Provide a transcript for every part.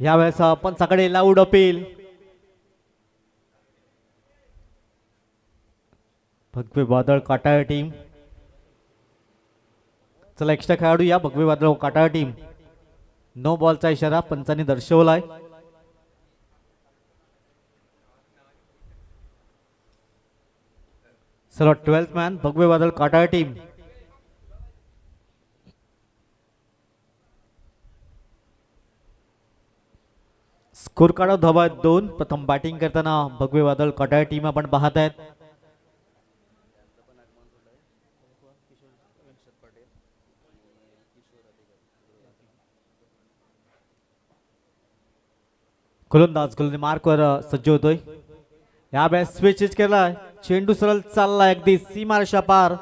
यावेळेस पंचाकडे loud appeal. भगवे वादळ काटाळ टीम. चला एक्स्ट्रा खेळाडू या भगवे वादळ काटाळ टीम. नो बॉलचा इशारा पंचांनी दर्शवलाय. चला 12th मॅन भगवे वादळ काटाळ टीम. स्कोर काढा धावा 2. प्रथम बॅटिंग करताना भगवे वादळ काटाळ टीम आपण पाहत आहेत. गोलंदाज मार्कवर सज्ज होतोय. या बॅट स्विच केलाय. चेंडू सरळ चाललाय अगदी सीमारेषा पार.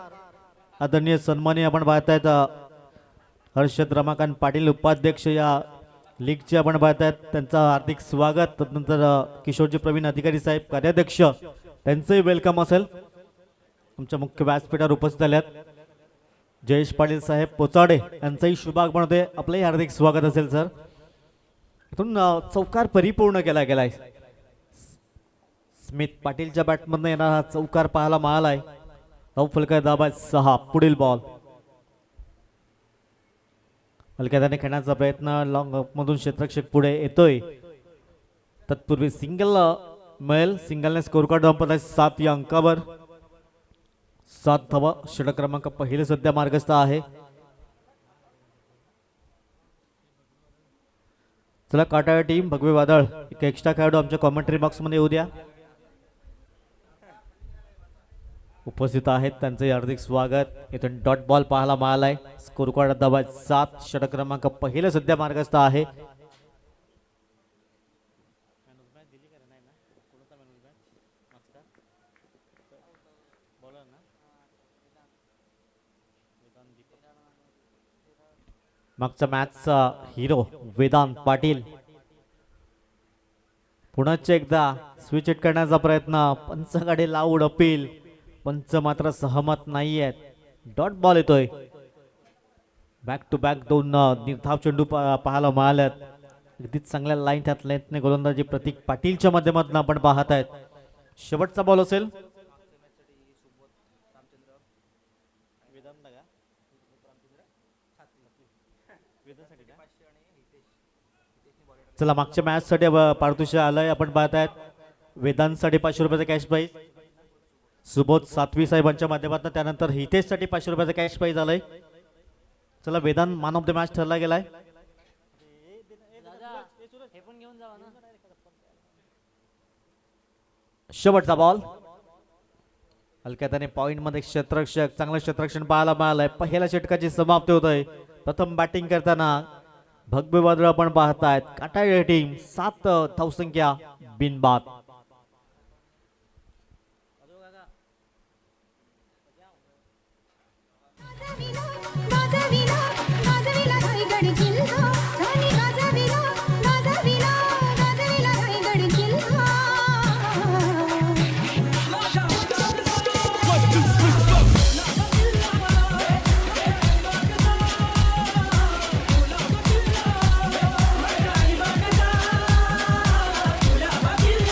आदरणीय सन्माननीय आपण पाहतायत हर्षद रमाकांत पाटील उपाध्यक्ष या लीगचे आपण पाहतायत. त्यांचं हार्दिक स्वागत. तदनंतर किशोरजी प्रवीण अधिकारी साहेब कार्याध्यक्ष त्यांचंही वेलकम असेल. आमच्या मुख्य व्यासपीठावर उपस्थित झाल्यात जयेश पाटील साहेब पोचाडे यांचंही शुभागमन होते. आपलंही हार्दिक स्वागत असेल सर. इथून चौकार परिपूर्ण केला गेलाय. स्मिथ पाटीलच्या बॅटमधून येणार हा चौकार पाहायला मिळालाय. फलकाय दाबा 6. पुढील बॉल हलक्याने खेळण्याचा प्रयत्न. लॉंग मधून क्षेत्ररक्षक पुढे येतोय. तत्पूर्वी सिंगल मिळेल. सिंगलने स्कोर कार्ड 7 या अंकावर. 7 धावा. षटक क्रमांक पहिले सध्या मार्गस्थ आहे. चला काटाळ टीम भगवे वादळ एक एक्स्ट्रा खेळाडू आमच्या कॉमेंट्री बॉक्स मध्ये येऊ द्या. उपस्थित आहेत त्यांचे हार्दिक स्वागत. इथून डॉट बॉल पाहायला मिळालाय. स्कोर कार्ड दाबा 7. षटक क्रमांक पहिले सध्या मार्गस्थ आहे. मागचा मॅचचा हिरो वेदांत पाटील पुन्हा एकदा स्विच हिट करण्याचा प्रयत्न. पंचाकडे लाऊड अपील. पंच मात्र सहमत नाही आहेत. डॉट बॉल येतोय. बॅक टू बॅक 2 निर्धाव चेंडू पाहायला मिळाल्यात. अगदीच चांगल्या लाईन त्यात लेंथने गोलंदाजी प्रतीक पाटीलच्या माध्यमातून आपण पाहत आहेत. शेवटचा बॉल असेल. चला मागच्या मॅच साठी पारितोषिक आलंय आपण पाहत आहेत. वेदांतसाठी 500 रुपयाचा कॅश प्राईज. सुबोध सातवी साहेबांच्या माध्यमातून. त्यानंतर हितेश साठी 500 रुपयाचा कॅश प्राईज आलाय. चला Vedant man of the match ठरला गेलाय. शेवटचा बॉल हलक्याने पॉइंट मध्ये क्षेत्ररक्षक चांगलं क्षेत्ररक्षण पाहायला मिळालंय. पहिल्या षटकाची समाप्ती होत आहे. प्रथम बॅटिंग करताना भगवे वादळ आपण पाहतायत. काटाळ टीम 7 धावसंख्या बिनबाद.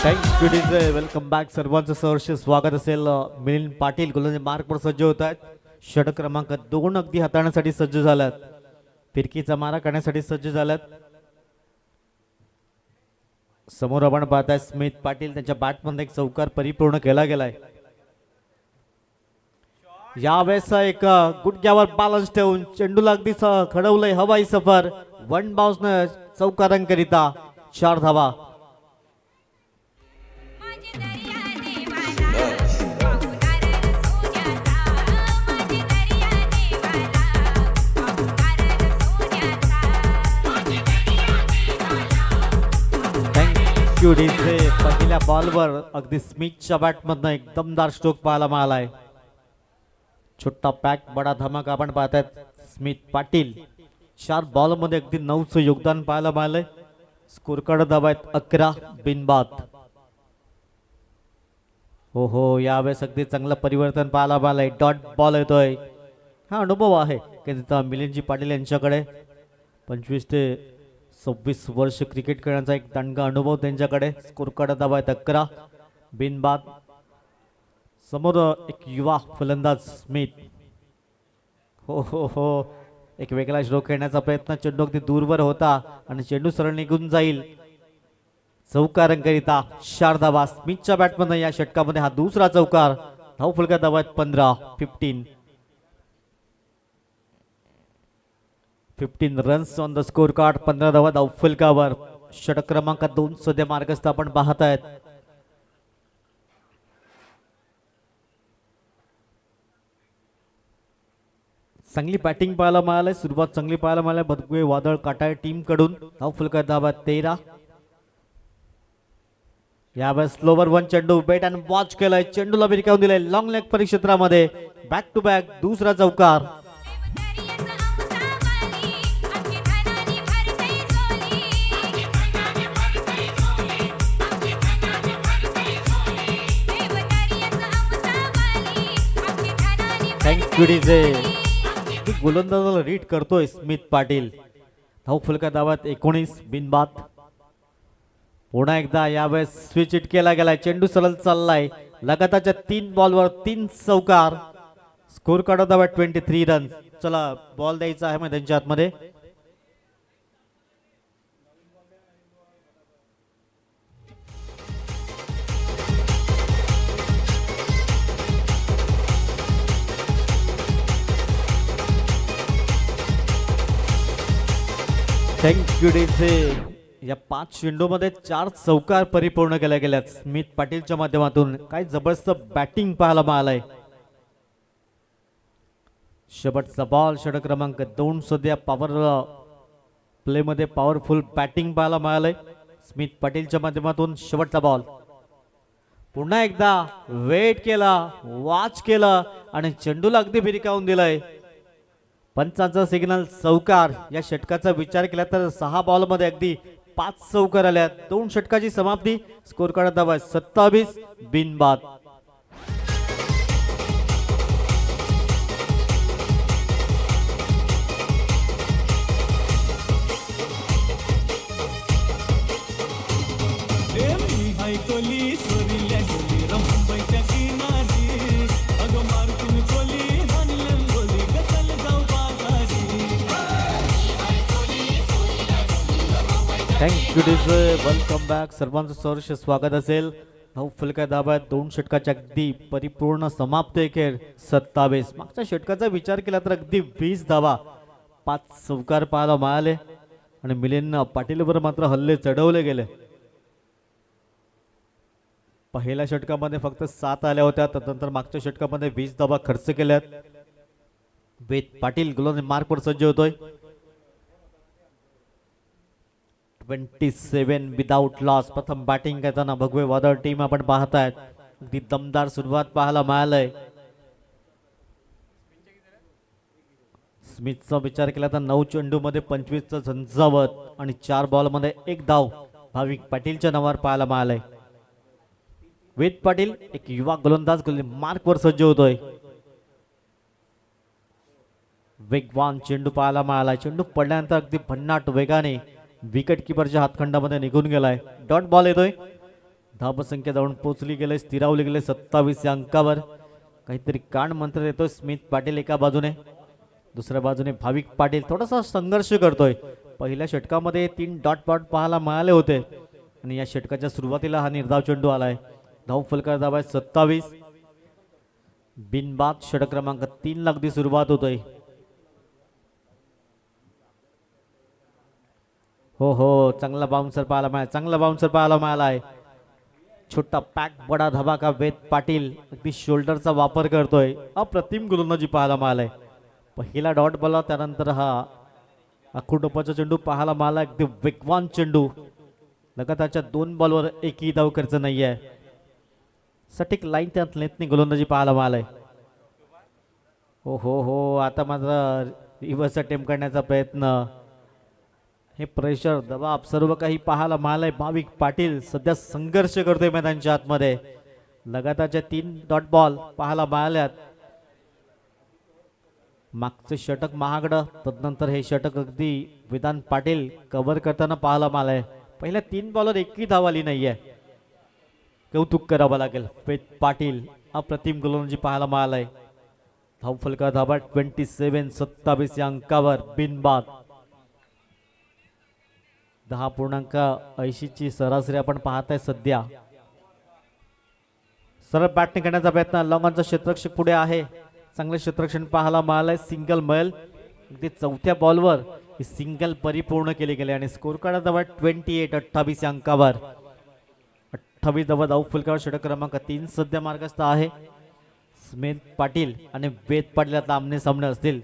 Thank you DJ. Welcome back. सर्वांचं सहर्ष स्वागत असेल. मिलिंद पाटील गोलंदाज मार्कवर सज्ज होत आहेत. षटक क्रमांक 2 अगदी हाताळण्यासाठी सज्ज झाल्यात. फिरकीचा मारा करण्यासाठी सज्ज झाल्यात. समोर आपण पाहताय स्मिथ पाटील त्यांच्या बॅटमध्ये एक चौकार परिपूर्ण केला गेलाय. यावेळेस एक गुडघ्यावर बॅलन्स ठेवून चेंडूला अगदी खडवलंय हवाई सफर. 1 बाउन्सने चौकारांकरिता 4 धावा. पहिल्या बॉलवर अगदी स्मिथच्या बॅटमधनं एक दमदार स्ट्रोक पाहायला मिळालाय. छोटा पॅक बडा धमाका आपण पाहतायत. स्मिथ पाटील 4 बॉलमध्ये अगदी 9चं योगदान पाहायला मिळालंय. स्कोर कार्ड दाबायत 11 बिनबाद. हो हो यावेळेस अगदी चांगलं परिवर्तन पाहायला मिळालंय. डॉट बॉल येतोय. हा अनुभव आहे की मिलिंदजी पाटील यांच्याकडे. 25 ते 26 वर्ष क्रिकेट खेळण्याचा एक दणका अनुभव त्यांच्याकडे. स्कोर कार्ड धावा आहेत 11 बिनबाद. समोर एक युवा फलंदाज स्मिथ. हो हो हो, एक वेगळा स्ट्रोक खेळण्याचा प्रयत्न. चेंडू अगदी दूरवर होता आणि चेंडू सरळ निघून जाईल. चौकारांकरिता 4 धावा स्मिथच्या बॅटमधून या षटकामध्ये. हा दुसरा चौकार. धावफलका धावा आहेत 15 runs on the score card. 15 धावा धावफलकावर. षटक क्रमांक 2 सध्या मार्गस्थ आपण पाहत आहेत. चांगली बॅटिंग पाहायला मिळाली. सुरुवात चांगली पाहायला मिळाली भगवे वादळ काटाळ टीम कडून. धावफलका धावा 13. यावेळेस स्लोवर वन चेंडू बेट अँड वॉच केलाय. चेंडूला भिरकावून दिलाय लॉंग लेग परिक्षेत्रामध्ये. बॅक टू बॅक दुसरा चौकार. Thank you DJ. गोलंदाजाला रीड करतोय स्मिथ पाटील. धावफलका धावात 19 बिनबाद. पुन्हा एकदा यावेळेस स्विच हिट केला गेलाय. चेंडू सरळ चाललाय. लगातारच्या 3 बॉलवर 3 चौकार. स्कोर कार्ड धावा 23 रन. चला बॉल द्यायचा आहे त्यांच्या आतमध्ये. Thank you DJ. या 5 चेंडूमध्ये 4 चौकार परिपूर्ण केल्या गेल्यात स्मिथ पाटीलच्या माध्यमातून. काय जबरदस्त बॅटिंग पाहायला मिळालंय. शेवटचा बॉल. षटक क्रमांक 2 सध्या पॉवर प्ले मध्ये पॉवरफुल बॅटिंग पाहायला मिळालंय स्मिथ पाटीलच्या माध्यमातून. शेवटचा बॉल. पुन्हा एकदा वेट केला, वॉच केला आणि चेंडूला अगदी भिरकावून दिलाय. पंचांचा सिग्नल चौकार. या षटकाचा विचार केला तर 6 बॉल मध्ये अगदी 5 चौकार आल्यात. 2 षटकाची समाप्ती. स्कोर कार्ड धावा 27 बिनबाद. Thank you DJ. Welcome back. सर्वांचं सहर्ष स्वागत असेल. धावफलका धावा 2 षटकाच्या अगदी परिपूर्ण समाप्ती खेळ 27. मागच्या षटकाचा विचार केला तर अगदी 20 धावा 5 चौकार पाहायला मिळाले आणि मिलिंद पाटीलवर मात्र हल्ले चढवले गेले. पहिल्या षटकामध्ये फक्त 7 आल्या होत्या. त्यानंतर मागच्या षटकामध्ये 20 धावा खर्च केल्यात. वेद पाटील गोलंदाज मार्कवर सज्ज होतोय. 27 विदाउट लॉस. प्रथम बॅटिंग करताना भगवे वादळ टीम आपण पाहतायत. अगदी दमदार सुरुवात पाहायला मिळालंय. स्मिथचा विचार केला तर 9 चेंडू मध्ये 25चं झंझावत आणि 4 बॉल मध्ये 1 धाव भाविक पाटीलच्या नावावर पाहायला मिळालंय. वेद पाटील एक युवा गोलंदाज मार्कवर सज्ज होतोय. वेगवान चेंडू पाहायला मिळाला. चेंडू पडल्यानंतर अगदी भन्नाट वेगाने विकेट किपरच्या हातखंडामध्ये निघून गेलाय. डॉट बॉल येतोय. धावसंख्या जाऊन पोहोचली गेले, स्थिरावली गेले 27 या अंकावर. काहीतरी कान मंत्र येतोय स्मिथ पाटील एका बाजूने. दुसऱ्या बाजूने भाविक पाटील थोडासा संघर्ष करतोय. पहिल्या षटकामध्ये 3 डॉट बॉट पाहायला मिळाले होते आणि या षटकाच्या सुरुवातीला हा निर्धाव चेंडू आलाय. धावफलका धावा 27 बिनबाद. षटक क्रमांक 3 ला अगदी सुरुवात होतोय. हो हो, चांगला बाउन्सर पाहायला मिळाला. चांगला बाउन्सर पाहायला मिळाला आहे. छोटा पॅक बडा धमाका. वेद पाटील अगदी शोल्डरचा वापर करतोय. अप्रतिम गोलंदाजी पाहायला मिळालाय. पहिला डॉट बॉल, त्यानंतर हा आखूटोपाचा चेंडू पाहायला मिळाला. अगदी वेगवान चेंडू. लगातारच्या 2 बॉलवर एकही धाव खर्च नाहीये. सटीक लाईन त्यात लेतनी गोलंदाजी पाहायला मिळालाय. हो हो हो, आता मात्र रिव्हर्स अटेम्प्ट करण्याचा प्रयत्न. हे प्रेशर, दबाव सर्व काही पाहायला मिळालंय. भाविक पाटील सध्या संघर्ष करतोय मैदानाच्या आतमध्ये. लगातारच्या 3 डॉट बॉल पाहायला मिळाल्यात. मागचं षटक महागडं, तदनंतर हे षटक अगदी विधान पाटील कव्हर करताना पाहायला मिळालंय. पहिल्या 3 बॉलवर एकही धाव आली नाहीये. कौतुक करावं लागेल. वेद पाटील अप्रतिम गोलंदाजी पाहायला मिळालंय. धाव फलका धाबा 27-27 या अंकावर बिनबाद. 10.80 ची सरासरी आपण पाहताय सध्या. सरळ बॅटिंग करण्याचा प्रयत्न, लॉंगॉनचा क्षेत्ररक्षक पुढे आहे. चांगले क्षेत्ररक्षण पाहायला मिळालंय. सिंगल मिळेल. अगदी 4थ्या बॉलवर ही सिंगल परिपूर्ण केली गेली आणि स्कोर कार्ड धाबा 28-28 या अंकावर. 28 धावा धाव फलकावर षटक क्रमांक 3 सध्या मार्गस्थ आहे. स्मित पाटील आणि वेद पाटील आता आमने सामने असतील.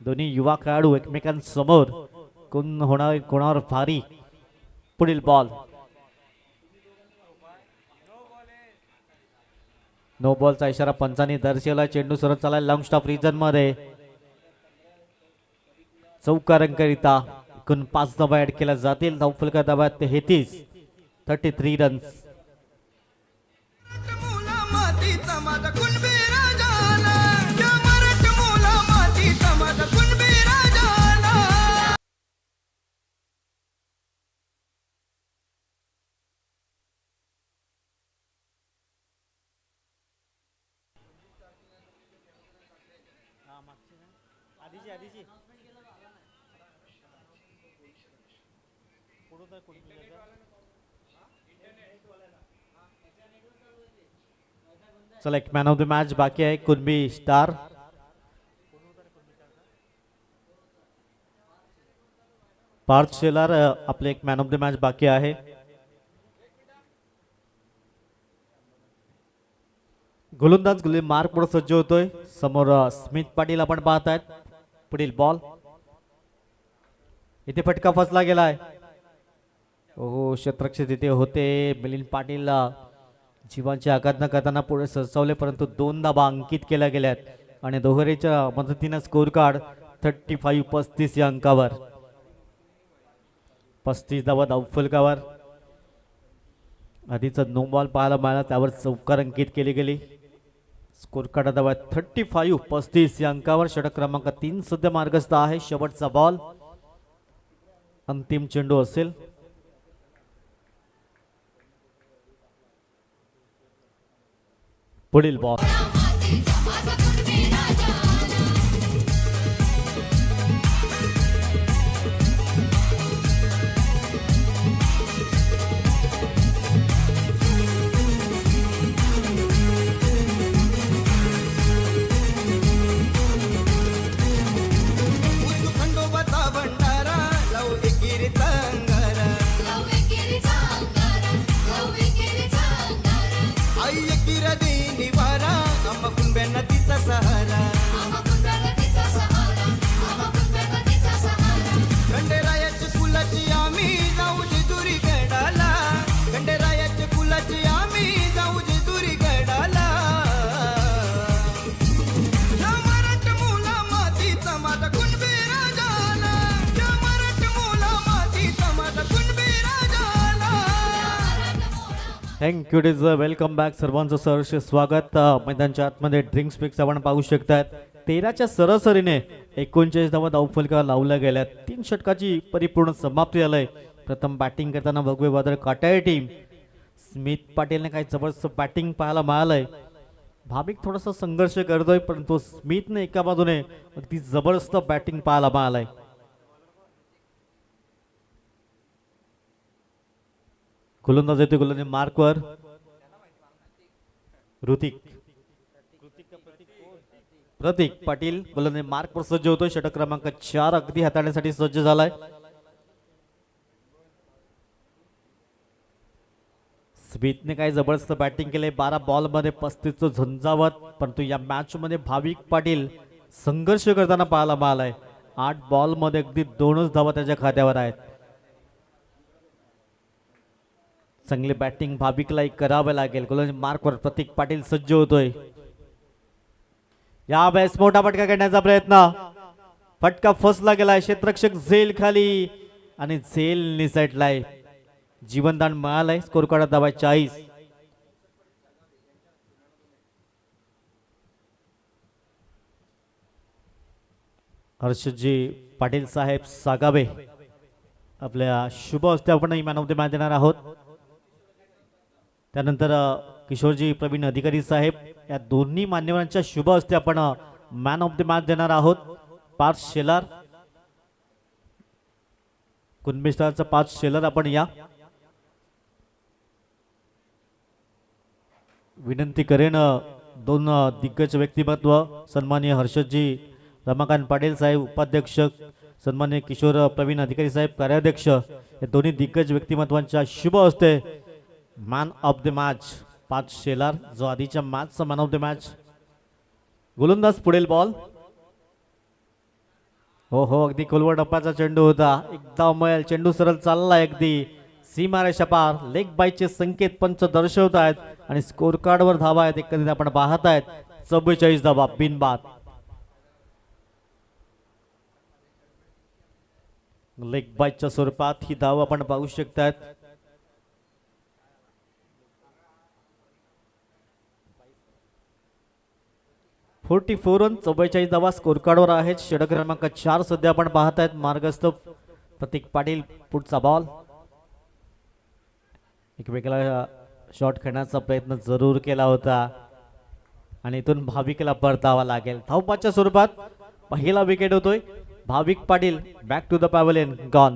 दोन्ही युवा खेळाडू एकमेकांसमोर. कोण होणार, कोणावर भारी. पुढील बॉल, नो बॉलचा इशारा पंचांनी दर्शवला. चेंडू सरळ चालाय लॉंग स्टॉप रिजन मध्ये. चौकारांकरिता एकूण 5 धावा ऍड केल्या जातील. धाव फलका धाबा 33 रन्स. चला, एक मॅन ऑफ द मॅच बाकी आहे. कुणबी स्टार पार्थ शेलार आपले एक मॅन ऑफ द मॅच बाकी आहे. गोलंदाज गुले मार्क पुढे सज्ज होतोय. समोर स्मित पाटील आपण पाहतायत. पुढील बॉल, इथे फटका फसला गेलाय. हो, क्षेत्ररक्षक तिथे होते. मिलिंद पाटील जीवांची आघात न करताना पुढे सरसावले, परंतु 2 धावा अंकित केल्या गेल्यात आणि दोहरेच्या मदतीने स्कोर कार्ड 35-35 या अंकावर. 35 धावा धाव फलकावर. आधीचा नो बॉल पाहायला मिळाला, त्यावर चौकार अंकित केली गेली. स्कोर कार्ड धावा 35-35 या अंकावर. षटक क्रमांक 3 सध्या मार्गस्थ आहे. शेवटचा बॉल, अंतिम चेंडू असेल. पुढील ball, thank you. It is welcome back. सर्वांचं सहर्ष स्वागत. मैदानच्या आतमध्ये ड्रिंक्स पिक्स आपण पाहू शकतात. 13च्या सरासरीने 39 धावा धाव फलकावर लावल्या गेल्या. 3 षटकाची परिपूर्ण समाप्ती झालंय. प्रथम बॅटिंग करताना भगवे वादळ काटाळी टीम. स्मित पाटीलने काही जबरदस्त बॅटिंग पाहायला मिळालंय. भाविक थोडासा संघर्ष करतोय, परंतु स्मितने एका बाजूने अगदी जबरदस्त बॅटिंग पाहायला मिळालंय. गोलंदाज येतो. गोलंदाज मार्कवर प्रतीक पाटील गोलंदाज मार्कवर सज्ज होतोय. षटक क्रमांक 4 अगदी हाताळण्यासाठी सज्ज झालाय. स्मिथने काही जबरदस्त बॅटिंग केले. 12 बॉल मध्ये 35 झंझावत, परंतु या मॅच मध्ये भाविक पाटील संघर्ष करताना पाहायला मिळालाय. 8 बॉल मध्ये अगदी 2च धावा त्याच्या खात्यावर आहेत. चांगली बॅटिंग भाविकलाही करावे लागेल. गोलंदाज मार्कवर प्रतीक पाटील सज्ज होतोय. या वेळेस मोठा फटका काढण्याचा प्रयत्न. फटका फसला गेलाय. क्षेत्ररक्षक झेल खाली आणि झेल निसटलाय. जीवनदान मिळालंय. स्कोर कार्ड धावा 40. हर्षदजी पाटील साहेब सागावे आपल्या शुभ हस्ते आपण मॅन ऑफ द मॅच देणार आहोत. त्यानंतर किशोरजी प्रवीण अधिकारी साहेब या दोन्ही मान्यवरांच्या शुभ हस्ते आपण मॅन ऑफ द मॅच देणार आहोत. पार्थ शेलार कुणबी पार्थ शेलार आपण या विनंती करेन. दोन दिग्गज व्यक्तिमत्व सन्माननीय हर्षदजी रमाकांत पाटील साहेब उपाध्यक्ष, सन्माननीय किशोर प्रवीण अधिकारी साहेब कार्याध्यक्ष, या दोन्ही दिग्गज व्यक्तिमत्वांच्या शुभ हस्ते man of the match Parth Shelar, जो आधीच्या मॅचचा मॅन ऑफ द मॅच. गोलंदाज पुढील बॉल. हो अगदी खोलवर डप्पाचा चेंडू होता. एकदा मैल चेंडू सरळ चालला अगदी सीमारेषा पार. लेग बायचे संकेत पंच दर्शवत आहेत आणि स्कोर कार्डवर धावा आहेत एकंदरीत आपण पाहत आहेत. 44 धावा बिनबाद. लेग बायच्या स्वरूपात ही धाव आपण पाहू शकतात. फोर्टी 44 धावा स्कोर कार्डवर आहेत. षटक क्रमांक 4 सध्या आपण पाहत आहेत. मार्गस्थ प्रतीक पाटील. पुढचा बॉल. एक वेगळा शॉट खेळण्याचा प्रयत्न जरूर केला होता आणि इथून भाविकला परतावा लागेल. धावपाच्या स्वरूपात पहिला विकेट होतोय. Bhavik Patil back to the pavilion gone.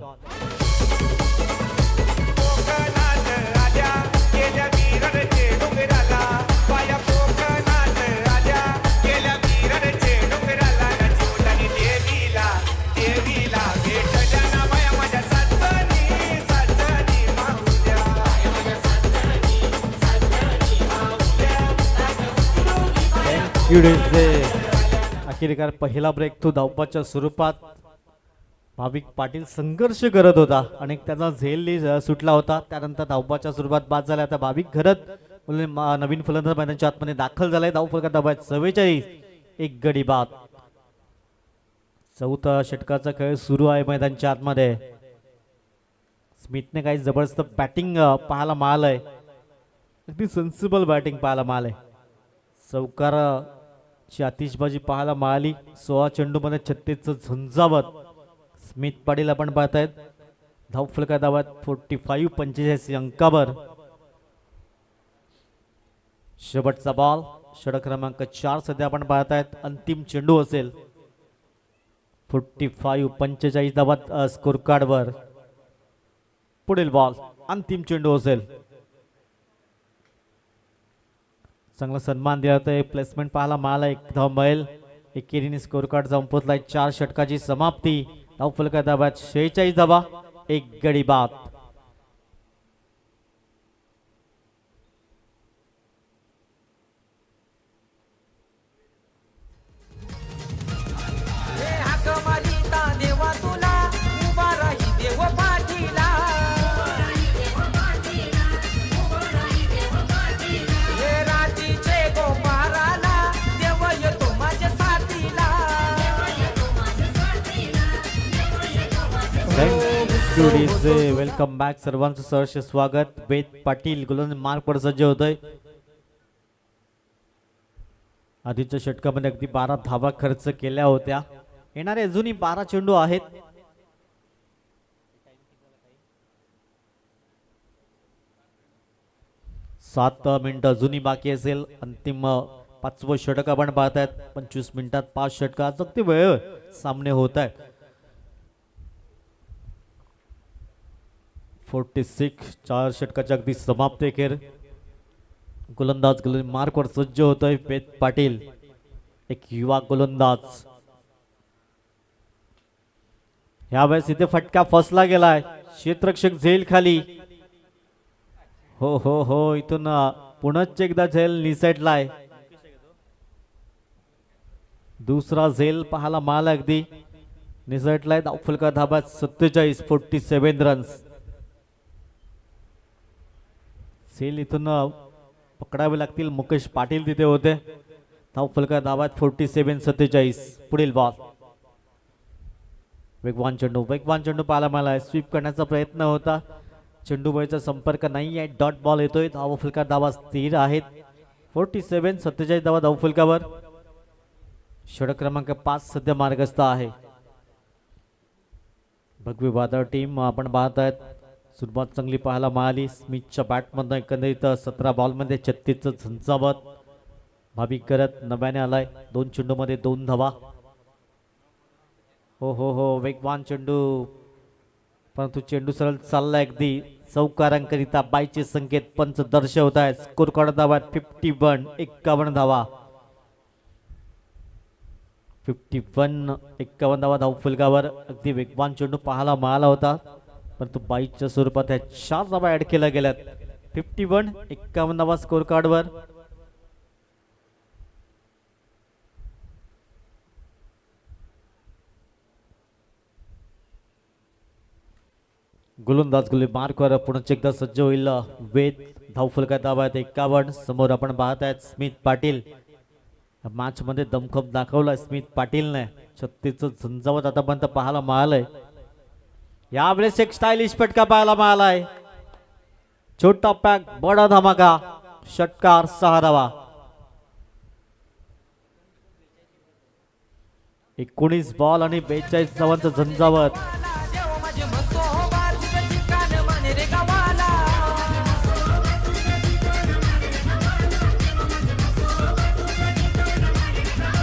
अखेरकार पहिला ब्रेक थ्रू धावपाच्या स्वरूपात भाविक पाटील संघर्ष करत होता आणि त्याचा झेल सुटला होता. त्यानंतर धावपाच्या स्वरूपात बाद झाला. आता भाविक घरत नवीन फलंदाज मैदानाच्या आतमध्ये दाखल झालाय. धावफलकात धावा 44. एक गडी बाद. चौथा षटकाचा खेळ सुरू आहे मैदानाच्या आतमध्ये. स्मिथने काही जबरदस्त बॅटिंग पाहायला मिळालंय. अगदी सेन्सिबल बॅटिंग पाहायला मिळालंय. चौकाराची आतिषबाजी पाहायला मिळाली. 16 चेंडूमध्ये 36चं झंझावत. स्मिथ पाटील आपण पाहतायत. धावफलका धावात 45 45 अंकावर. शेवटचा बॉल. षटक क्रमांक 4 सध्या आपण पाहतायत. अंतिम चेंडू असेल. 45 45 धावात स्कोर कार्डवर. पुढील बॉल. अंतिम चेंडू असेल. चांगला सन्मान दिला होता. प्लेसमेंट पाहायला मिळाला. एक धाव मिळेल. एकेरीने स्कोर कार्ड जाऊन पोहोचलाय. 4 षटकाची समाप्ती. धावफलका धावात 46 धावा. एक गडी बाद. Welcome back. सर्वांचं सहर्ष स्वागत. वेद पाटील गोलंदाज मार्कवर सज्ज होतोय. आधीच्या षटकामध्ये अगदी 12 धावा खर्च केल्या होत्या. येणारे अजूनही 12 चेंडू आहेत. सात मिनिटं अजूनही बाकी असेल. अंतिम 5वं षटक आपण पाहतायत. 25 मिनिटात 5 षटकाचा अगदी वेळ सामने होत आहेत. 46 4 षटकाच्या अगदी समाप्ती अखेर. गोलंदाज मार्कवर सज्ज होतोय वेद पाटील. एक युवा गोलंदाज. यावेळेस इथे फटका फसला गेलाय. क्षेत्ररक्षक झेल खाली. हो इथून पुनश्च एकदा झेल निसटलाय. दुसरा झेल पाहायला मिळाला. अगदी निसटलाय. धावफलका धाब्यात 47 47 रन्स. सेल इथून पकडावे लागतील. मुकेश पाटील तिथे होते. धावफलका धावात 47 47. पुढील बॉल. वेगवान चेंडू पाहायला मिळाला. स्वीप करण्याचा प्रयत्न होता. चेंडूबाईचा संपर्क नाही आहे. डॉट बॉल येतोय. धावफलका धावा स्थिर आहेत. 47 47 धावा धावफलकावर. षटक क्रमांक 5 सध्या मार्गस्थ आहे. भगवी वादळ टीम आपण पाहत आहेत. सुरुवात चांगली पाहायला मिळाली. स्मिथच्या बॅटमधनं एकंदरीत 17 बॉलमध्ये 36चं झंझावत भाविक करत नव्याने आलाय. 2 चेंडूमध्ये 2 धावा. हो हो हो वेगवान चेंडू, परंतु चेंडू सरळ चालला अगदी चौकारांकरिता बायचे संकेत पंच दर्शवत आहेत. स्कोर काढत धावात 51, 51 धावा. 51, 51 धावा धावफलकावर. अगदी वेगवान चेंडू पाहायला मिळाला होता, परंतु बाईच्या स्वरूपात ह्या 4 धावा ऍड केल्या गेल्यात. 51, 51 धावा स्कोर कार्डवर. गोलंदाज गुले मार्कवर पुन्हा एकदा सज्ज होईल वेद. धावफलकात धावा आहेत 51. समोर आपण पाहत आहेत स्मिथ पाटील. मॅच मध्ये दमखम दाखवला स्मिथ पाटीलने. 36चं झंझावत आतापर्यंत पाहायला मिळालंय. यावेळेस एक स्टायलिश फटका पाहायला मिळालाय. छोटा पॅक बडा धमाका. षटकार 6 धावा. 19 बॉल आणि 42 धावांचं झंझावत.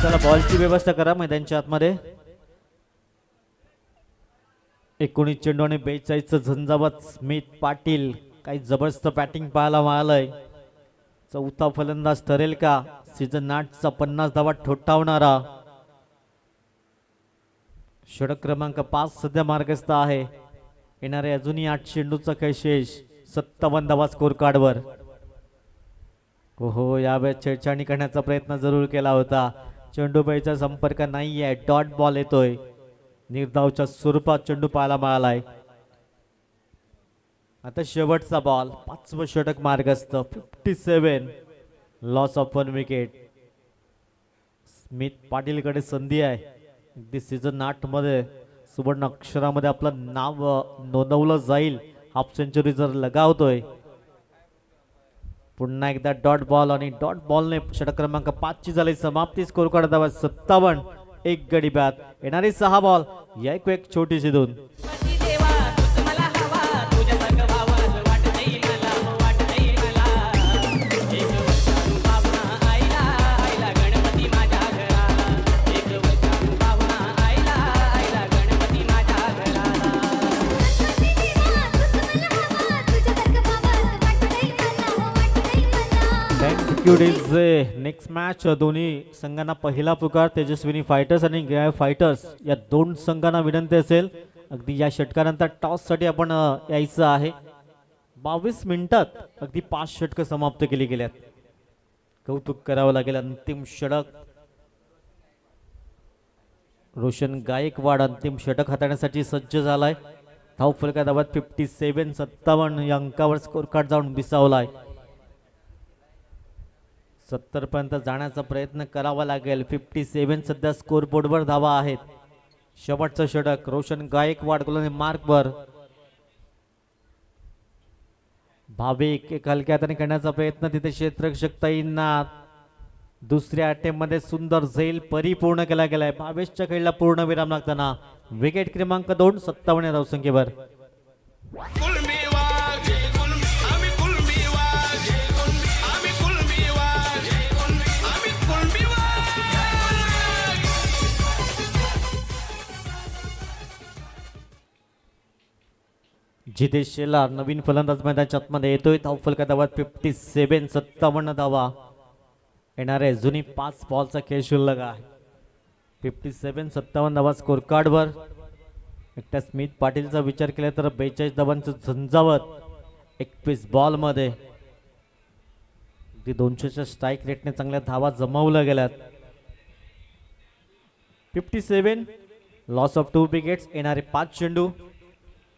चला बॉलची व्यवस्था करा मैदानच्या आतमध्ये. 19 चेंडू आणि 42चं झंझावत. स्मिथ पाटील काही जबरदस्त बॅटिंग पाहायला मिळालंय. चौथा फलंदाज ठरेल का सीझन 8चा 50 धावा ठोठावणारा. षटक क्रमांक 5 सध्या मार्गस्थ आहे. येणारे अजूनही 8 चेंडूचा खेळ शेष. 57 धावा स्कोर कार्डवर. हो यावेळेस छेडछाणी करण्याचा प्रयत्न जरूर केला होता. चेंडूबाईचा संपर्क नाहीये. डॉट बॉल येतोय. निर्धावच्या स्वरूपात चेंडू पाहायला मिळालाय. आता शेवटचा बॉल. 5वं षटक मार्गस्थ. 57, लॉस ऑफ 1 विकेट. स्मिथ पाटीलकडे संधी आहे. अगदी सीझन 8 मध्ये सुवर्ण अक्षरामध्ये आपलं नाव नोंदवलं जाईल. हाफ सेंचुरी जर लगावतोय. पुन्हा एकदा डॉट बॉल आणि डॉट बॉलने षटक क्रमांक 5 ची झाली समाप्ती. स्कोर कार्ड धावा 57, 1 गडी बाद. येणारी 6 बॉल. या एक छोटीशी धून. Next match. दोन्ही संघांना पहिला पुकार. तेजस्विनी फायटर्स आणि गया फायटर्स या 2 संघांना विनंती असेल अगदी या षटकानंतर टॉस साठी आपण यायचं आहे. 22 मिनिटात अगदी 5 षटकं समाप्त केली गेल्यात. कौतुक करावं लागेल. अंतिम षटक. रोशन गायकवाड अंतिम षटक हाताळण्यासाठी सज्ज झालाय. धावफलका धावात 57, 57 या अंकावर स्कोर कार्ड जाऊन बिसावलाय. 70 पर्यंत जाण्याचा प्रयत्न करावा लागेल. 57 सध्या स्कोर बोर्डवर धावा आहेत. शेवटचं षटक. रोशन गायकवाड गोलंदाज मार्कवर. भाविक एक हलक्या हाताने करण्याचा प्रयत्न. तिथे क्षेत्ररक्षक ताईंना दुसऱ्या अटेम्प्ट मध्ये सुंदर झेल परिपूर्ण केला गेलाय. भावेशच्या खेळला पूर्ण विराम लागताना विकेट क्रमांक 2, 57 धावसंख्येवर. जितेश शेलार नवीन फलंदाज मैदानाच्या आतमध्ये येतोय. धावफलका धावात 57, 57 धावा. येणारे जुनी 5 बॉलचा खेळ शिल्लक आहे. 57, 57 धावा स्कोर कार्डवर. एकट्या स्मिथ पाटीलचा विचार केला तर 42 धावांचं झंझावत 21 बॉल मध्ये. 200च्या स्ट्राईक रेटने चांगल्या धावा जमवल्या गेल्यात. 57, लॉस ऑफ 2 विकेट्स. येणारे 5 चेंडू.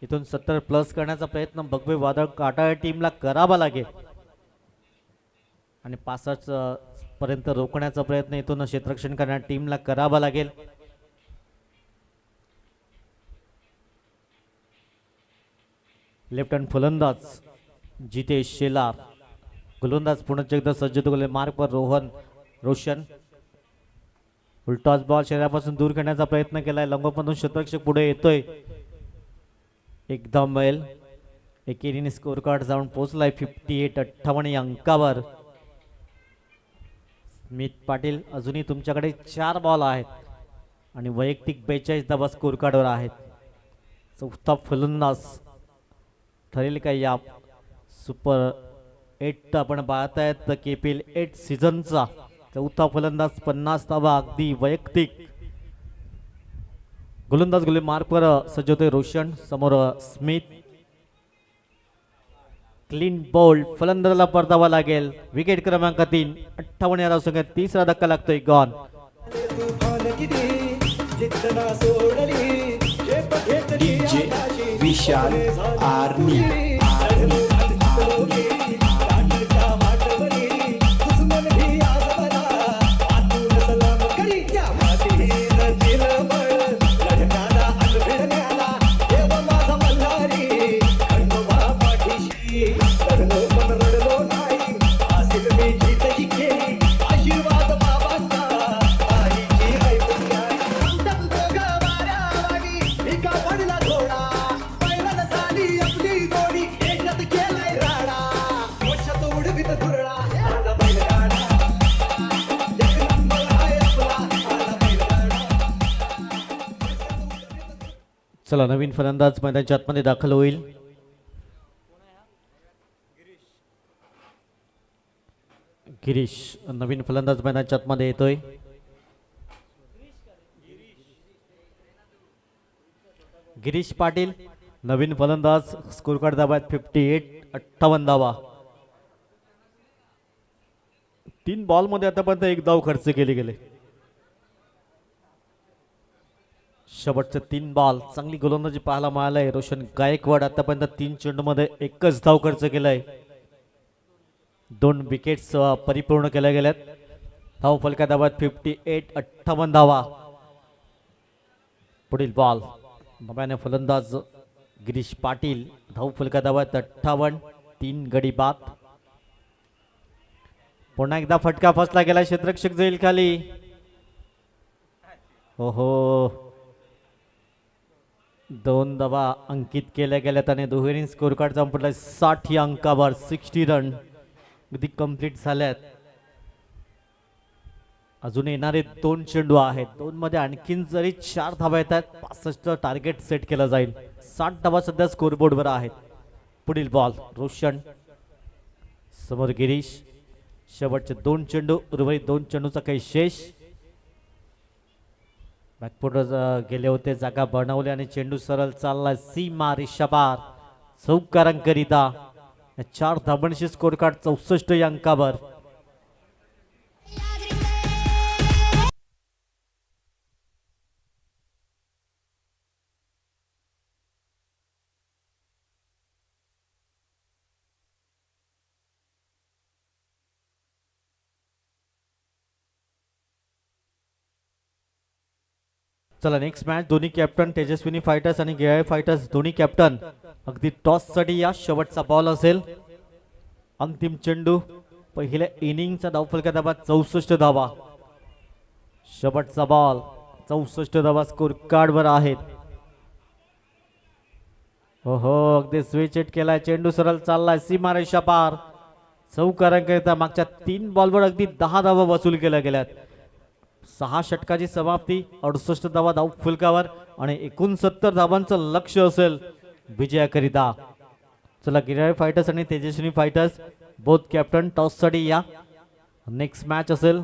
इथून 70 प्लस करण्याचा प्रयत्न भगवे वादळ काटाळा टीमला करावा लागेल आणि 65 पर्यंत रोखण्याचा प्रयत्न इथून क्षेत्ररक्षण करणाऱ्या टीमला करावा लागेल. लेफ्ट हँड फलंदाज जितेश शेलार. गोलंदाज पुन्हा एकदा सज्ज गोले मार्कवर रोशन. उलटाच बॉल शरीरापासून दूर करण्याचा प्रयत्न केलाय. लंगोपातून क्षेत्ररक्षक पुढे येतोय. एकदम वेल. एकेरीने स्कोर कार्ड जाऊन पोहोचलाय 58-58 या अंकावर. स्मित पाटील अजूनही तुमच्याकडे 4 बॉल आहेत आणि वैयक्तिक 42 धावा स्कोर कार्डवर आहेत. चौथा फलंदाज ठरेल का या सुपर 8 आपण पाहतायत KPL 8 सीझनचा चौथा फलंदाज. 50 धावा अगदी वैयक्तिक. गोलंदाज गोले मार्कवर सज्ज होते रोशन. समोर स्मिथ. Clean bowled. फलंदाजाला परतावा लागेल. विकेट क्रमांक 3. 58 या धावसंख्येत तिसरा धक्का लागतोय. गॉन. DJ विशाल आर्मी. चला नवीन फलंदाज मैदानाच्या आतमध्ये दाखल होईल. गिरीश नवीन फलंदाज मैदानाच्या आतमध्ये येतोय. गिरीश पाटील नवीन फलंदाज. स्कोर कार्ड धावा 58 धावा. 3 बॉल मध्ये आतापर्यंत 1 धाव खर्च केले गेले. शेवटचे 3 बॉल चांगली गोलंदाजी पाहायला मिळालंय. रोशन गायकवाड आतापर्यंत 3 चेंडूमध्ये 1च धाव खर्च केलाय. 2 विकेट्स परिपूर्ण केल्या गेल्यात. धाव फलका धावात 58 धावा. पुढील बॉल नव्याने फलंदाज गिरीश पाटील. धाव फलका धावात 58. 3 गडी बाद. पुन्हा एकदा फटका फसला गेला. क्षेत्ररक्षक जाईल खाली. ओहो 2 धावा अंकित केल्या गेल्यात आणि दुहेरी स्कोर कार्ड जाऊन पडलाय 60 या अंकावर. 60 रन अगदी कंप्लीट झाल्यात. अजून येणारे 2 चेंडू आहेत. 2 मध्ये आणखीन जरी 4 धावा येतात 65 टार्गेट सेट केलं जाईल. 60 धावा सध्या स्कोरबोर्डवर आहेत. पुढील बॉल रोशन. समोर गिरीश. शेवटचे 2 चेंडू. उर्वरित 2 चेंडूचा काही शेष. बॅकफुटर गेले होते. जागा बनवली आणि चेंडू सरळ चालला सीमा रेषापार चौकारांकरिता. 4 धाबांशी स्कोर कार्ड 64 या अंकावर. चला नेक्स्ट मॅच. दोन्ही कॅप्टन तेजस्विनी फायटर्स आणि गेआय फायटर्स दोन्ही कॅप्टन अगदी टॉस साठी या. शेवटचा बॉल असेल. अंतिम चेंडू. पहिल्या इनिंगचा धावफलका धावा 64 धावा. शेवटचा बॉल. 64 धावा स्कोर कार्ड वर आहेत. हो अगदी स्विच हिट केलाय. चेंडू सरळ चाललाय सीमारेषा पार चौकारांकरिता. मागच्या 3 बॉलवर अगदी 10 धावा वसूल केल्या गेल्यात. 6 षटकाची समाप्ती. 68 धावा धाव फुलकावर आणि 69 धावांचं लक्ष असेल विजयाकरिता. चला गिराय फायटर्स आणि Tejaswini fighters both captain toss साठी या. नेक्स्ट मॅच असेल.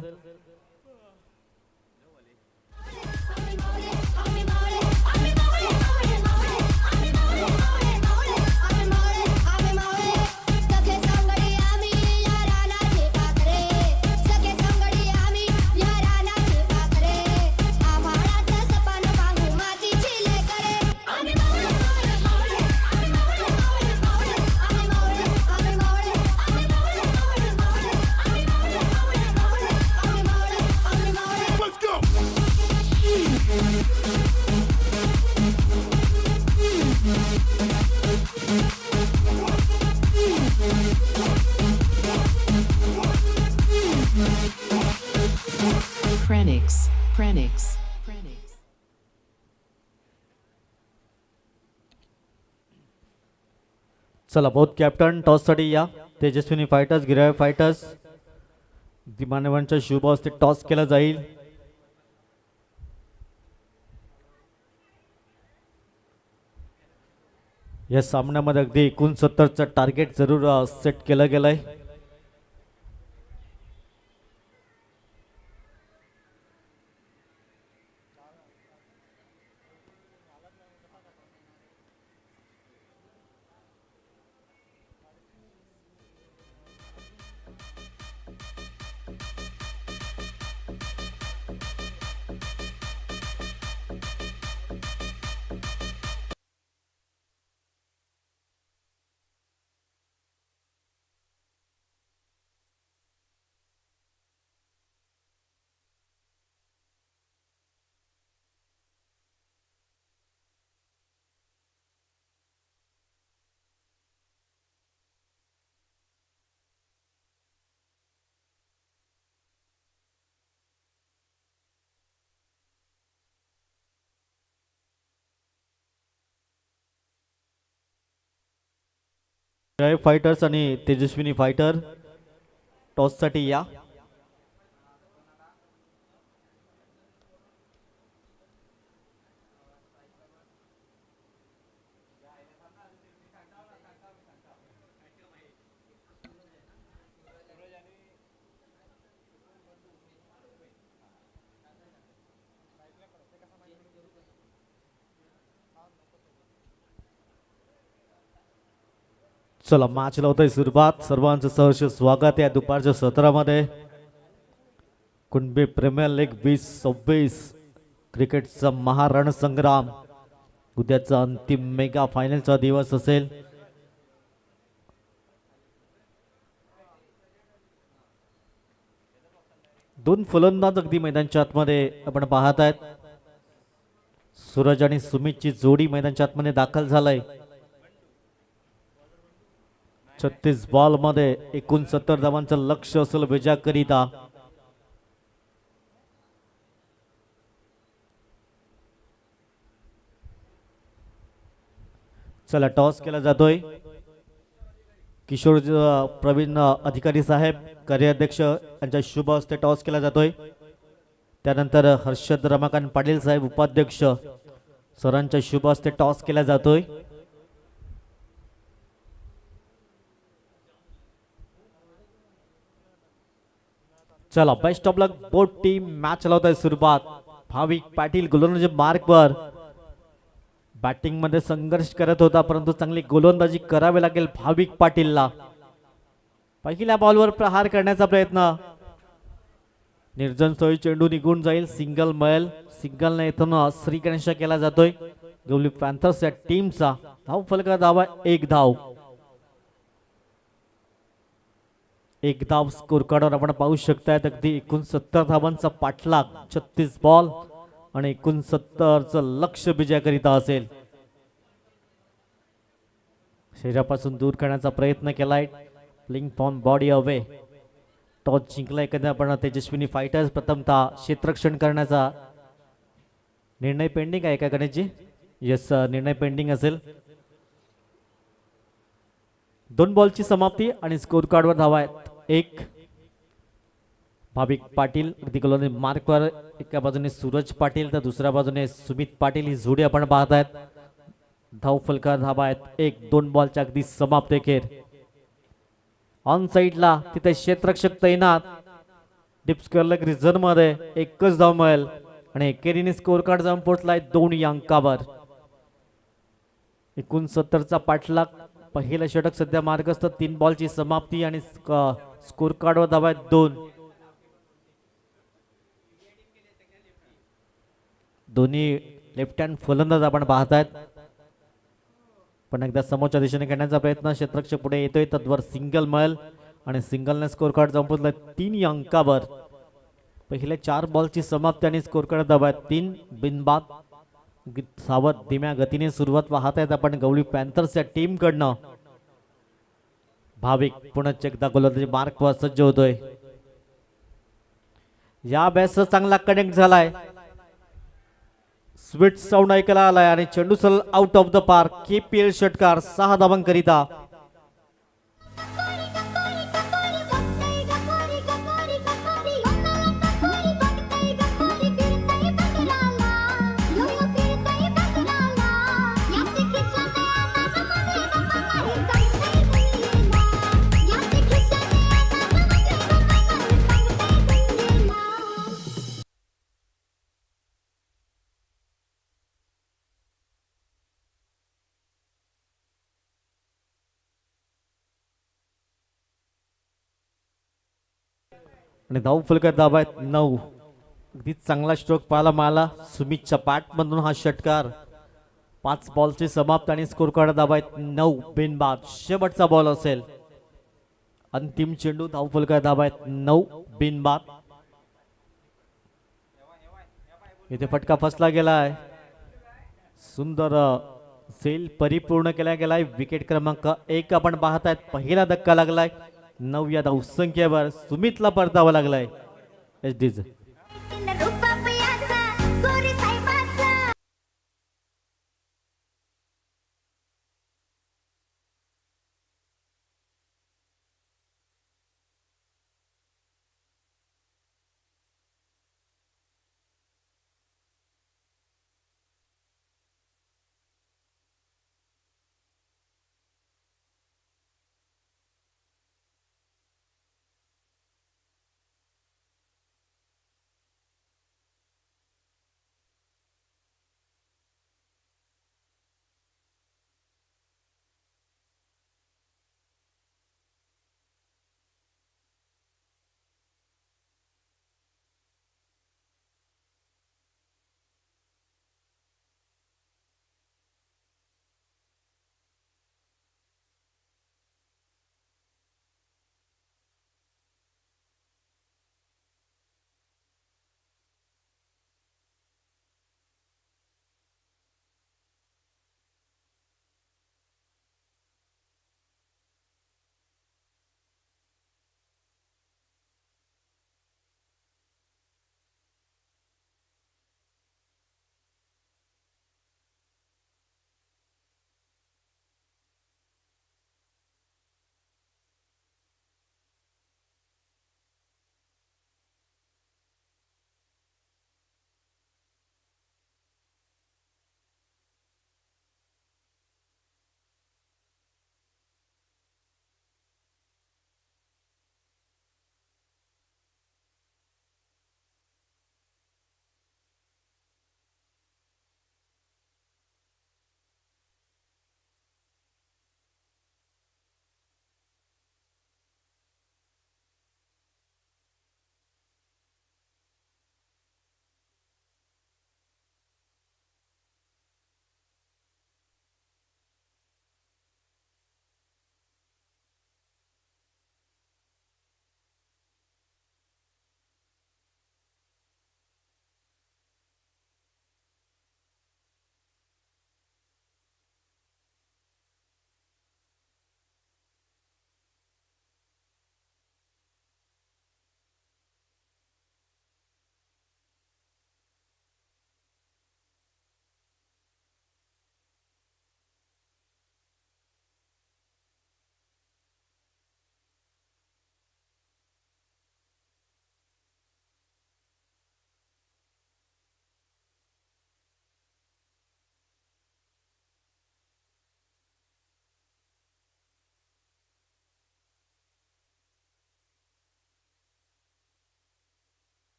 चला बहुत कॅप्टन टॉस साठी या. तेजस्विनी फायटर्स, गिराय फायटर्स, दिमानवांच्या शुभ हस्ते टॉस केला जाईल. या सामन्यामध्ये अगदी 69चं टार्गेट जरूर सेट केलं गेलंय. गिराय फायटर्स आणि तेजस्विनी फायटर टॉस साठी या. चला मॅच लावतोय सुरुवात. सर्वांचं सहर्ष स्वागत आहे दुपारच्या सत्रामध्ये. कुणबी प्रीमियर लीग 2026 क्रिकेटचा महारणसंग्राम. उद्याचा अंतिम मेगा फायनलचा दिवस असेल. दोन फलंदाज अगदी मैदानाच्या आतमध्ये आपण पाहत आहेत. सूरज आणि सुमितची जोडी मैदानाच्या आतमध्ये दाखल झालाय. 36 बॉल मध्ये 69 धावांचं लक्ष असेल विजयाकरिता. चला टॉस केला जातोय. किशोर प्रवीण अधिकारी साहेब कार्याध्यक्ष यांच्या शुभ हस्ते टॉस केला जातोय. त्यानंतर हर्षद रमाकांत पाटील साहेब उपाध्यक्ष सरांच्या शुभ हस्ते टॉस केला जातोय. चला best of luck both team. Match लावत आहे सुरुवात. भाविक पाटील गोलंदाजी मार्कवर बॅटिंग मध्ये संघर्ष करत होता, परंतु चांगली गोलंदाजी करावी लागेल भाविक पाटीलला. पहिल्या बॉलवर प्रहार करण्याचा प्रयत्न. निर्जन सोयी चेंडू निघून जाईल. सिंगल मिळेल. सिंगलने इथून श्रीगणेश केला जातोय गवली पॅन्थर्स या टीमचा. धाव फलका धावा 1 धाव. 1 धाव स्कोर कार्डवर आपण पाहू शकताय. अगदी 69 धावांचा पाठलाग. 36 बॉल आणि 69चं लक्ष विजयाकरिता असेल. शरीरापासून दूर करण्याचा प्रयत्न केलाय. Playing from body away. Toss जिंकलाय कधी आपण तेजस्विनी फायटर्स. प्रथमतः क्षेत्ररक्षण करण्याचा निर्णय पेंडिंग आहे का गणेशजी? यस, निर्णय पेंडिंग असेल. 2 बॉलची समाप्ती आणि स्कोर कार्डवर धावा आहेत 1. भाविक पाटील अगदी गोलंदाजी मार्कवर. एका बाजूने सूरज पाटील तर दुसऱ्या बाजूने सुमित पाटील ही जोडी आपण पाहत आहेत. धाव फलका धावा आहेत 1. 2 बॉलच्या अगदी समाप्त खेळ. ऑन साइडला तिथे क्षेत्ररक्षक तैनात. डीप स्क्वेअर लेग रिझन मध्ये 1च धाव मिळेल आणि एकेरीने स्कोर कार्ड जाऊन पोहोचलाय 2 अंकावर. 69चा पाठलाग. पहिलं षटक सध्या मार्गस्थ. 3 बॉलची समाप्ती आणि स्कोर कार्डवर धावा आहेत 2. दोन्ही लेफ्ट हँड फलंदाज आपण पाहत आहेत. पण एकदा समोरच्या दिशेने खेळण्याचा प्रयत्न. क्षेत्ररक्षक पुढे येतोय. तद्वर सिंगल मिळेल आणि सिंगलने स्कोर कार्ड जाऊन पोहोचलाय 3 अंकावर. पहिल्या 4 बॉलची समाप्ती आणि स्कोर कार्ड धावा आहेत 3. बिनबाद. सावध धीम्या गतीने सुरुवात पाहत आहेत आपण गवळी पॅन्थर्स या टीम कडनं. भाविक पुन्हा एकदा गोलंदाजी मार्कवर सज्ज होतोय. या बॅस चांगला कनेक्ट झालाय. स्वीट साऊंड ऐकायला आलाय आणि चेंडू सरळ out of the park. KPL षटकार 6 धावांकरिता. आणि धाव फलक धाव आहेत 9. अगदी चांगला स्ट्रोक पाहायला मिळाला सुमितच्या बॅटमधून हा षटकार. 5 बॉलची समाप्त आणि स्कोर कार्ड धाव आहेत 9 बिनबाद. शेवटचा बॉल असेल. अंतिम चेंडू धाव फलक धाव आहेत 9 बिनबाद. इथे फटका फसला गेलाय. सुंदर सेल परिपूर्ण केला गेलाय. विकेट क्रमांक 1 आपण पाहतायत. पहिला धक्का लागलाय 9 या धावसंख्येवर सुमितला परतावा लागलाय एसडीच.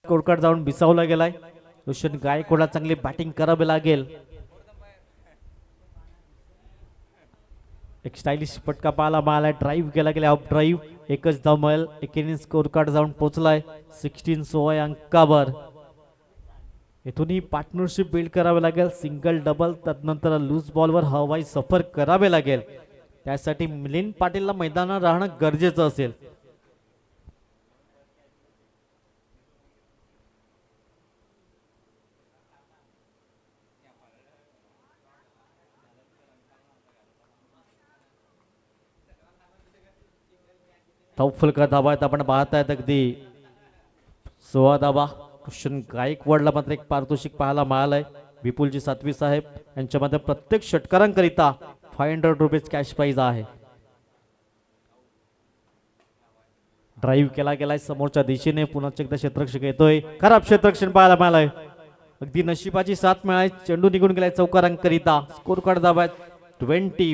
स्कोर कार्ड जाऊन बिसावला गेलाय. रोशन गायकवाडला चांगली बॅटिंग करावी लागेल. एक स्टायलिश फटका पाहायला मिळाला. ड्राईव्ह केला गेला, ऑफ ड्राईव्ह. एकच धाव मिळेल. एकेरी स्कोर कार्ड जाऊन पोहोचलाय 16 अंकावर. इथूनही पार्टनरशिप बिल्ड करावे लागेल. सिंगल डबल त्यानंतर लूज बॉलवर हवाई सफर करावे लागेल. त्यासाठी मिलिंद पाटीलला मैदानात राहणं गरजेचं असेल. फलका धाबा आहेत आपण पाहतायत. अगदी 16 धाबा. रोशन गायकवाडला मात्र एक पारितोषिक पाहायला मिळालंय. विपुलजी सातवी साहेब यांच्यामध्ये प्रत्येक षटकारांकरिता 500 रुपीज कॅश प्राइज आहे. ड्राईव्ह केला गेलाय समोरच्या दिशेने. पुन्हा एकदा क्षेत्ररक्षक येतोय. खराब क्षेत्ररक्षण पाहायला मिळालंय. अगदी नशिबाची साथ मिळाली. चेंडू निघून गेलाय चौकारांकरिता. स्कोर कार्ड धाबा आहेत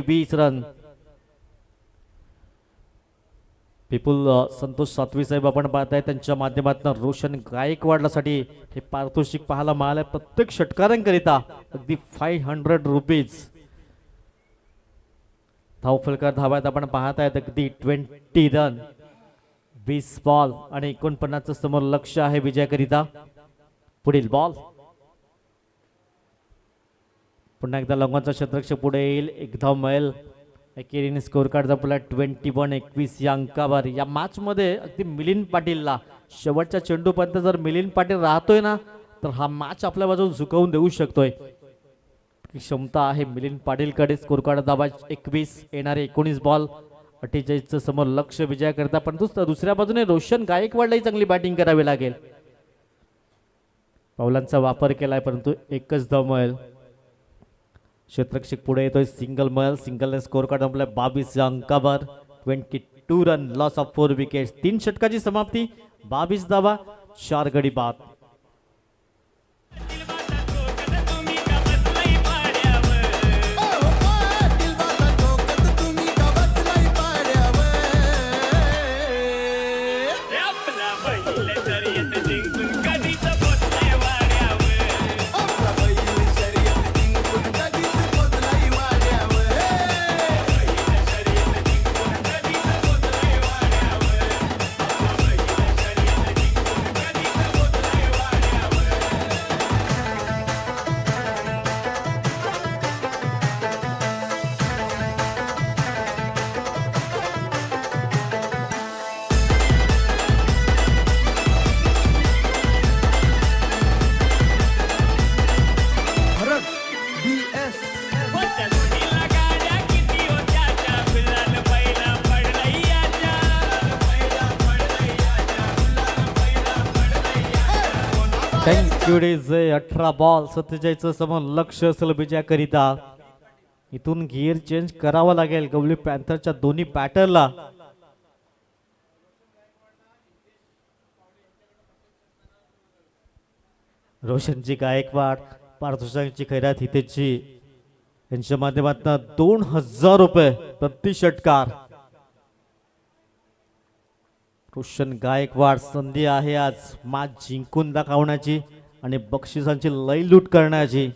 20 रन. विपुल संतोष सातवी साहेब आपण पाहताय. त्यांच्या माध्यमातून रोशन गायकवाडसाठी हे पारितोषिक पाहायला मिळालंय. प्रत्येक षटकारांकरिता अगदी 500 रुपीज. धावफलकार धावायत आपण पाहतायत. अगदी 20 रन. 20 बॉल आणि 49 समोर लक्ष आहे विजयाकरिता. पुढील बॉल. पुन्हा एकदा लंगोचा क्षेत्ररक्षक पुढे येईल. एक धाव मिळेल. एकेरीने स्कोर कार्ड जपला 21 या अंकावर. या मॅच मध्ये अगदी मिलिंद पाटीलला शेवटच्या चेंडूपर्यंत जर मिलिंद पाटील राहतोय ना तर हा मॅच आपल्या बाजूला झुकवून देऊ शकतोय. क्षमता आहे मिलिंद पाटीलकडे. स्कोर कार्ड दाबा 21. येणारे 19 बॉल 48 समोर लक्ष विजयाकरिता. पण दुसऱ्या बाजूने रोशन गायकवाडलाही चांगली बॅटिंग करावी लागेल. पावलांचा वापर केलाय परंतु एकच धाव मिळेल. क्षेत्ररक्षक पुढे येतोय. सिंगल मिळेल. सिंगलने स्कोर कार्ड आपल्या 22 अंकावर. 22 रन. Loss of 4 wickets. 3 षटकाची समाप्ती. 22 धावा 4 गडी बाद. Thank you DJ. 18 बॉल 47 समोर लक्ष असेल विजयाकरिता. इथून गिअर चेंज करावा लागेल गवळी पॅन्थरच्या दोन्ही बॅटरला. रोशनजी गायकवाड पारितोषिकांची खैरात हितेची यांच्या माध्यमातून 2000 रुपये प्रति षटकार. रोशन गायकवाड संधी आहे आज मॅच जिंकून दाखवण्याची आणि बक्षिसांची लयलूट करण्याची.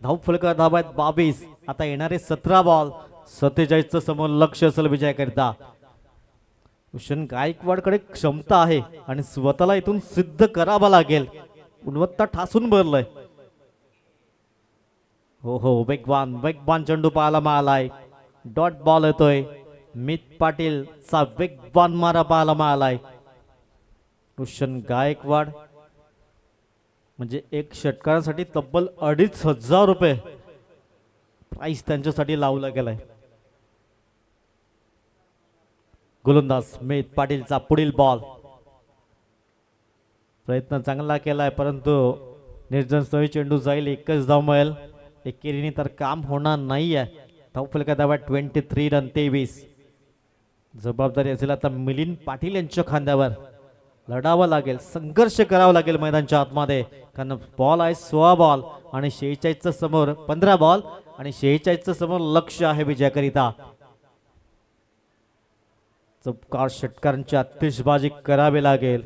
धावफलका धावा आहेत 22. आता येणारे 17 बॉल 47 समोर लक्ष असेल विजयाकरिता. रोशन गायकवाडकडे क्षमता आहे आणि स्वतःला इथून सिद्ध करावा लागेल. गुणवत्ता ठासून भरलंय. हो वेगवान चेंडू पाहायला मिळालाय. डॉट बॉल येतोय. मित पाटील चा वेगवान मारा पाहायला मिळालाय. रोशन गायकवाड म्हणजे एक षटकारासाठी तब्बल 2500 रुपये प्राइस त्यांच्यासाठी लावला गेलाय. गोलंदाज मित पाटीलचा पुढील बॉल. प्रयत्न चांगला केलाय परंतु निर्जन स्थळी चेंडू जाईल. एकच धाव मिळेल. एकेरीने तर काम होणार नाहीये. धावफलका धावा 23 रन. 23. जबाबदारी असेल आता मिलिंद पाटील यांच्या खांद्यावर. लढावं लागेल. संघर्ष करावा लागेल मैदानाच्या आतमध्ये. कारण बॉल आहे 16 बॉल आणि 46 समोर 15 बॉल आणि 46 समोर लक्ष आहे विजयाकरिता. चौकार षटकारांची आतिषबाजी करावी लागेल.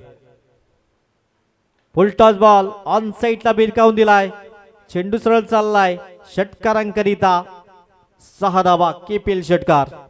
फुल टॉस बॉल ऑन साईडला भिरकावून दिलाय. चेंडू सरळ चाललाय षटकारांकरिता 6 धावा केपीएल षटकार.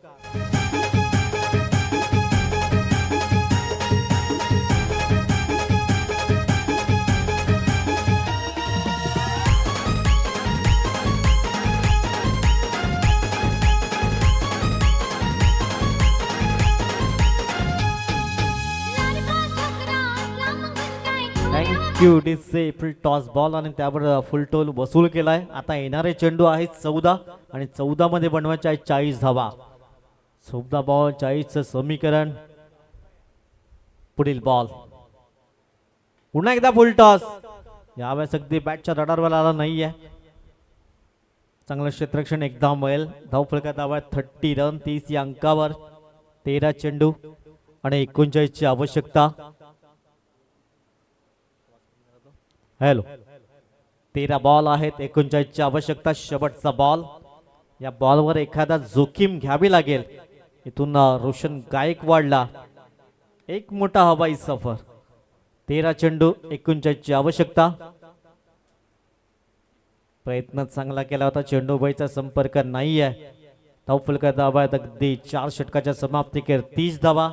थँक्यू डीसे. फुल टॉस बॉल आणि त्यावर फुल टोल वसूल केलाय. आता येणारे चेंडू आहेत 14 आणि 14 मध्ये बनवायचे आहे 40 धावा. 14 बॉल 40चं समीकरण. पुढील बॉल पुन्हा एकदा फुल टॉस. यावेळेस अगदी बॅटच्या रडारवर आला नाहीये. चांगलं क्षेत्ररक्षण एकदा मिळेल. धावफलकात धावा 30 रन 30 या अंकावर. 13 चेंडू आणि 39 ची आवश्यकता. हॅलो 13 बॉल आहेत 39 ची आवश्यकता. शेवटचा बॉल. या बॉलवर एखादा जोखीम घ्यावी लागेल. इथून रोशन गायकवाडला एक मोठा हवाई सफर. 13 चेंडू 39 ची आवश्यकता. प्रयत्न चांगला केला होता. चेंडू बाईचा संपर्क नाही आहे. धावफलकात धावा आहेत अगदी 4 षटकाच्या समाप्तीकेर 30 धावा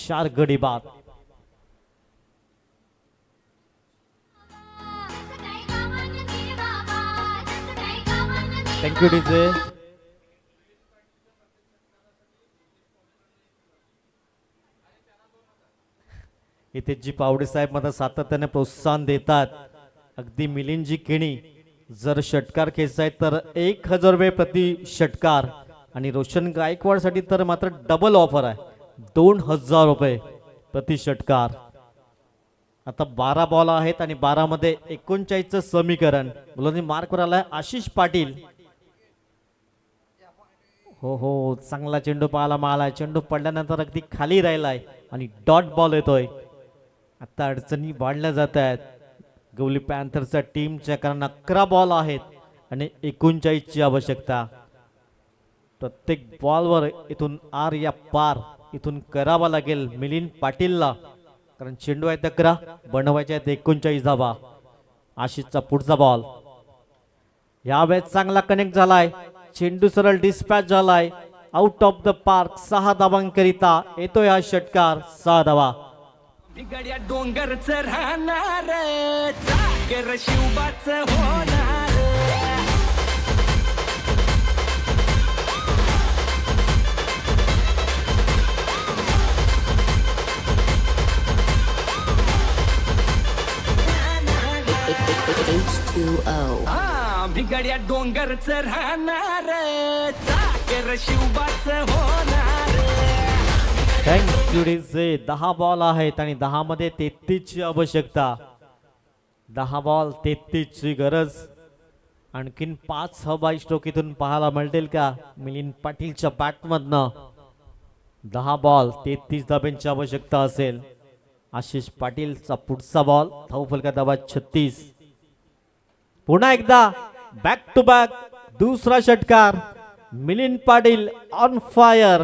4 गडी बाद. Thank you DJ. इथे जी पावडे साहेब मला सातत्याने प्रोत्साहन देतात. अगदी मिलिंदजी केणी जर षटकार खेचाय तर 1000 रुपये प्रति षटकार आणि रोशन गायकवाड साठी तर मात्र डबल ऑफर आहे 2000 रुपये प्रति षटकार. आता 12 बॉल आहेत आणि 12 मध्ये 39चं समीकरण. मुलांनी मार्कवर आलाय आशिष पाटील. हो हो चांगला चेंडू पाहायला मिळालाय. चेंडू पडल्यानंतर अगदी खाली राहिलाय आणि डॉट बॉल येतोय. आता अडचणी वाढल्या जात आहेत गवली पॅन्थरच्या टीमच्या, कारण 11 बॉल आहेत आणि 39 ची आवश्यकता. प्रत्येक बॉलवर इथून आर या पार इथून करावा लागेल मिलिंद पाटीलला, कारण चेंडू आहेत 11 बनवायचे आहेत 39 धावा. आशिषचा पुढचा बॉल यावेळेस चांगला कनेक्ट झालाय. चेंडू सरळ डिस्पॅच झालाय आउट ऑफ द पार्क. 6 धावांकरिता येतोय हा षटकार. 6 धावा. बिगड्या डोंगरच राहणार जागर शिवबाच होणार. बिगड्या डोंगरच राहणार जागर शिवबाच होणार. Thank you DJ. 10 बॉल आहेत आणि 10 मध्ये 33 ची आवश्यकता. 10 बॉल 33 ची गरज. आणखीन 5 हवाई स्ट्रोक इथून पाहायला मिळतील का मिलिंद पाटीलच्या बॅटमधनं. 10 बॉल 33 धाब्यांची आवश्यकता असेल. आशिष पाटीलचा पुढचा बॉल. धावफलकात धावा 36. पुन्हा एकदा बॅक टू बॅक दुसरा षटकार. Milind Patil on fire.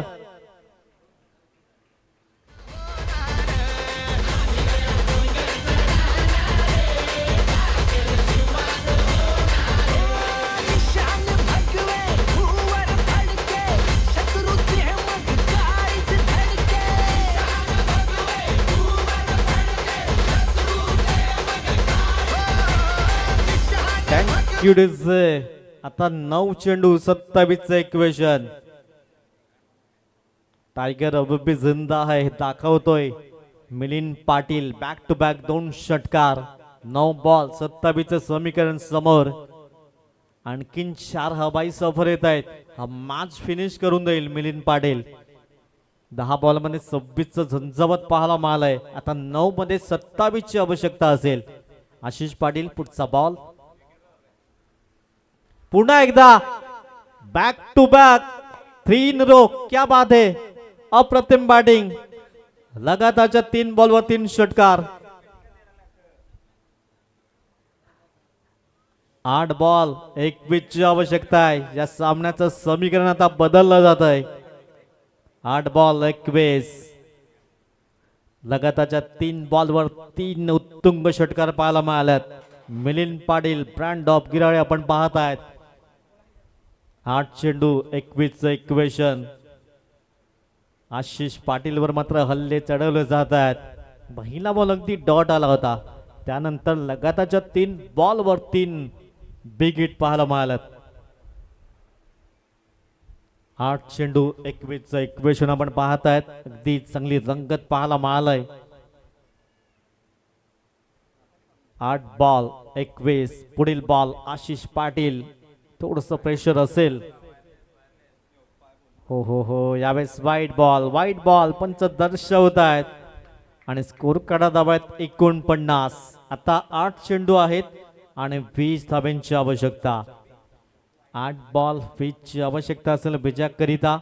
आता 9 चेंडू 27चं इक्वेशन. टायगर अबी जिंदा है दाखवतोय Milind Patil. Back to back 2 षटकार. 9 बॉल 27चं समीकरण समोर. आणखीन 4 हवाई सफर येत आहेत. हा मॅच फिनिश करून देईल मिलिंद पाटील. 10 बॉल मध्ये 26चं झंझावत पाहायला मिळालंय. आता 9 मध्ये 27 ची आवश्यकता असेल. आशिष पाटील पुढचा बॉल. पुन्हा एकदा back to back 3 in row. क्या बात है. अप्रतिम बॅटिंग. लगातारच्या 3 बॉलवर 3 षटकार. 8 बॉल 21 ची आवश्यकता आहे. या सामन्याचं समीकरण आता बदललं जात आहे. 8 बॉल 21. लगातारच्या 3 बॉलवर 3 उत्तुंग षटकार पाहायला मिळाल्यात. मिलिंद पाटील ब्रँड ऑफ गिराळे आपण पाहत आहेत. 8 चेंडू 21 इक्वेशन. आशिष पाटीलवर मात्र हल्ले चढवले जात आहेत. पहिला बॉल अगदी डॉट आला होता, त्यानंतर लगातारच्या 3 बॉलवर 3 बिग हिट पाहायला मिळाल्यात. 8 चेंडू 21 इक्वेशन आपण पाहत आहेत. अगदी चांगली रंगत पाहायला मिळालंय. 8 बॉल 21. पुढील बॉल आशिष पाटील. थोडस प्रेशर असेल. हो हो हो, यावेळेस वाईट बॉल पंच दर्शवत आहेत आणि स्कोर काढा दाबायत 49. आता 8 चेंडू आहेत आणि 20 धाब्यांची आवश्यकता. 8 बॉल 20 ची आवश्यकता असेल विजयाकरिता.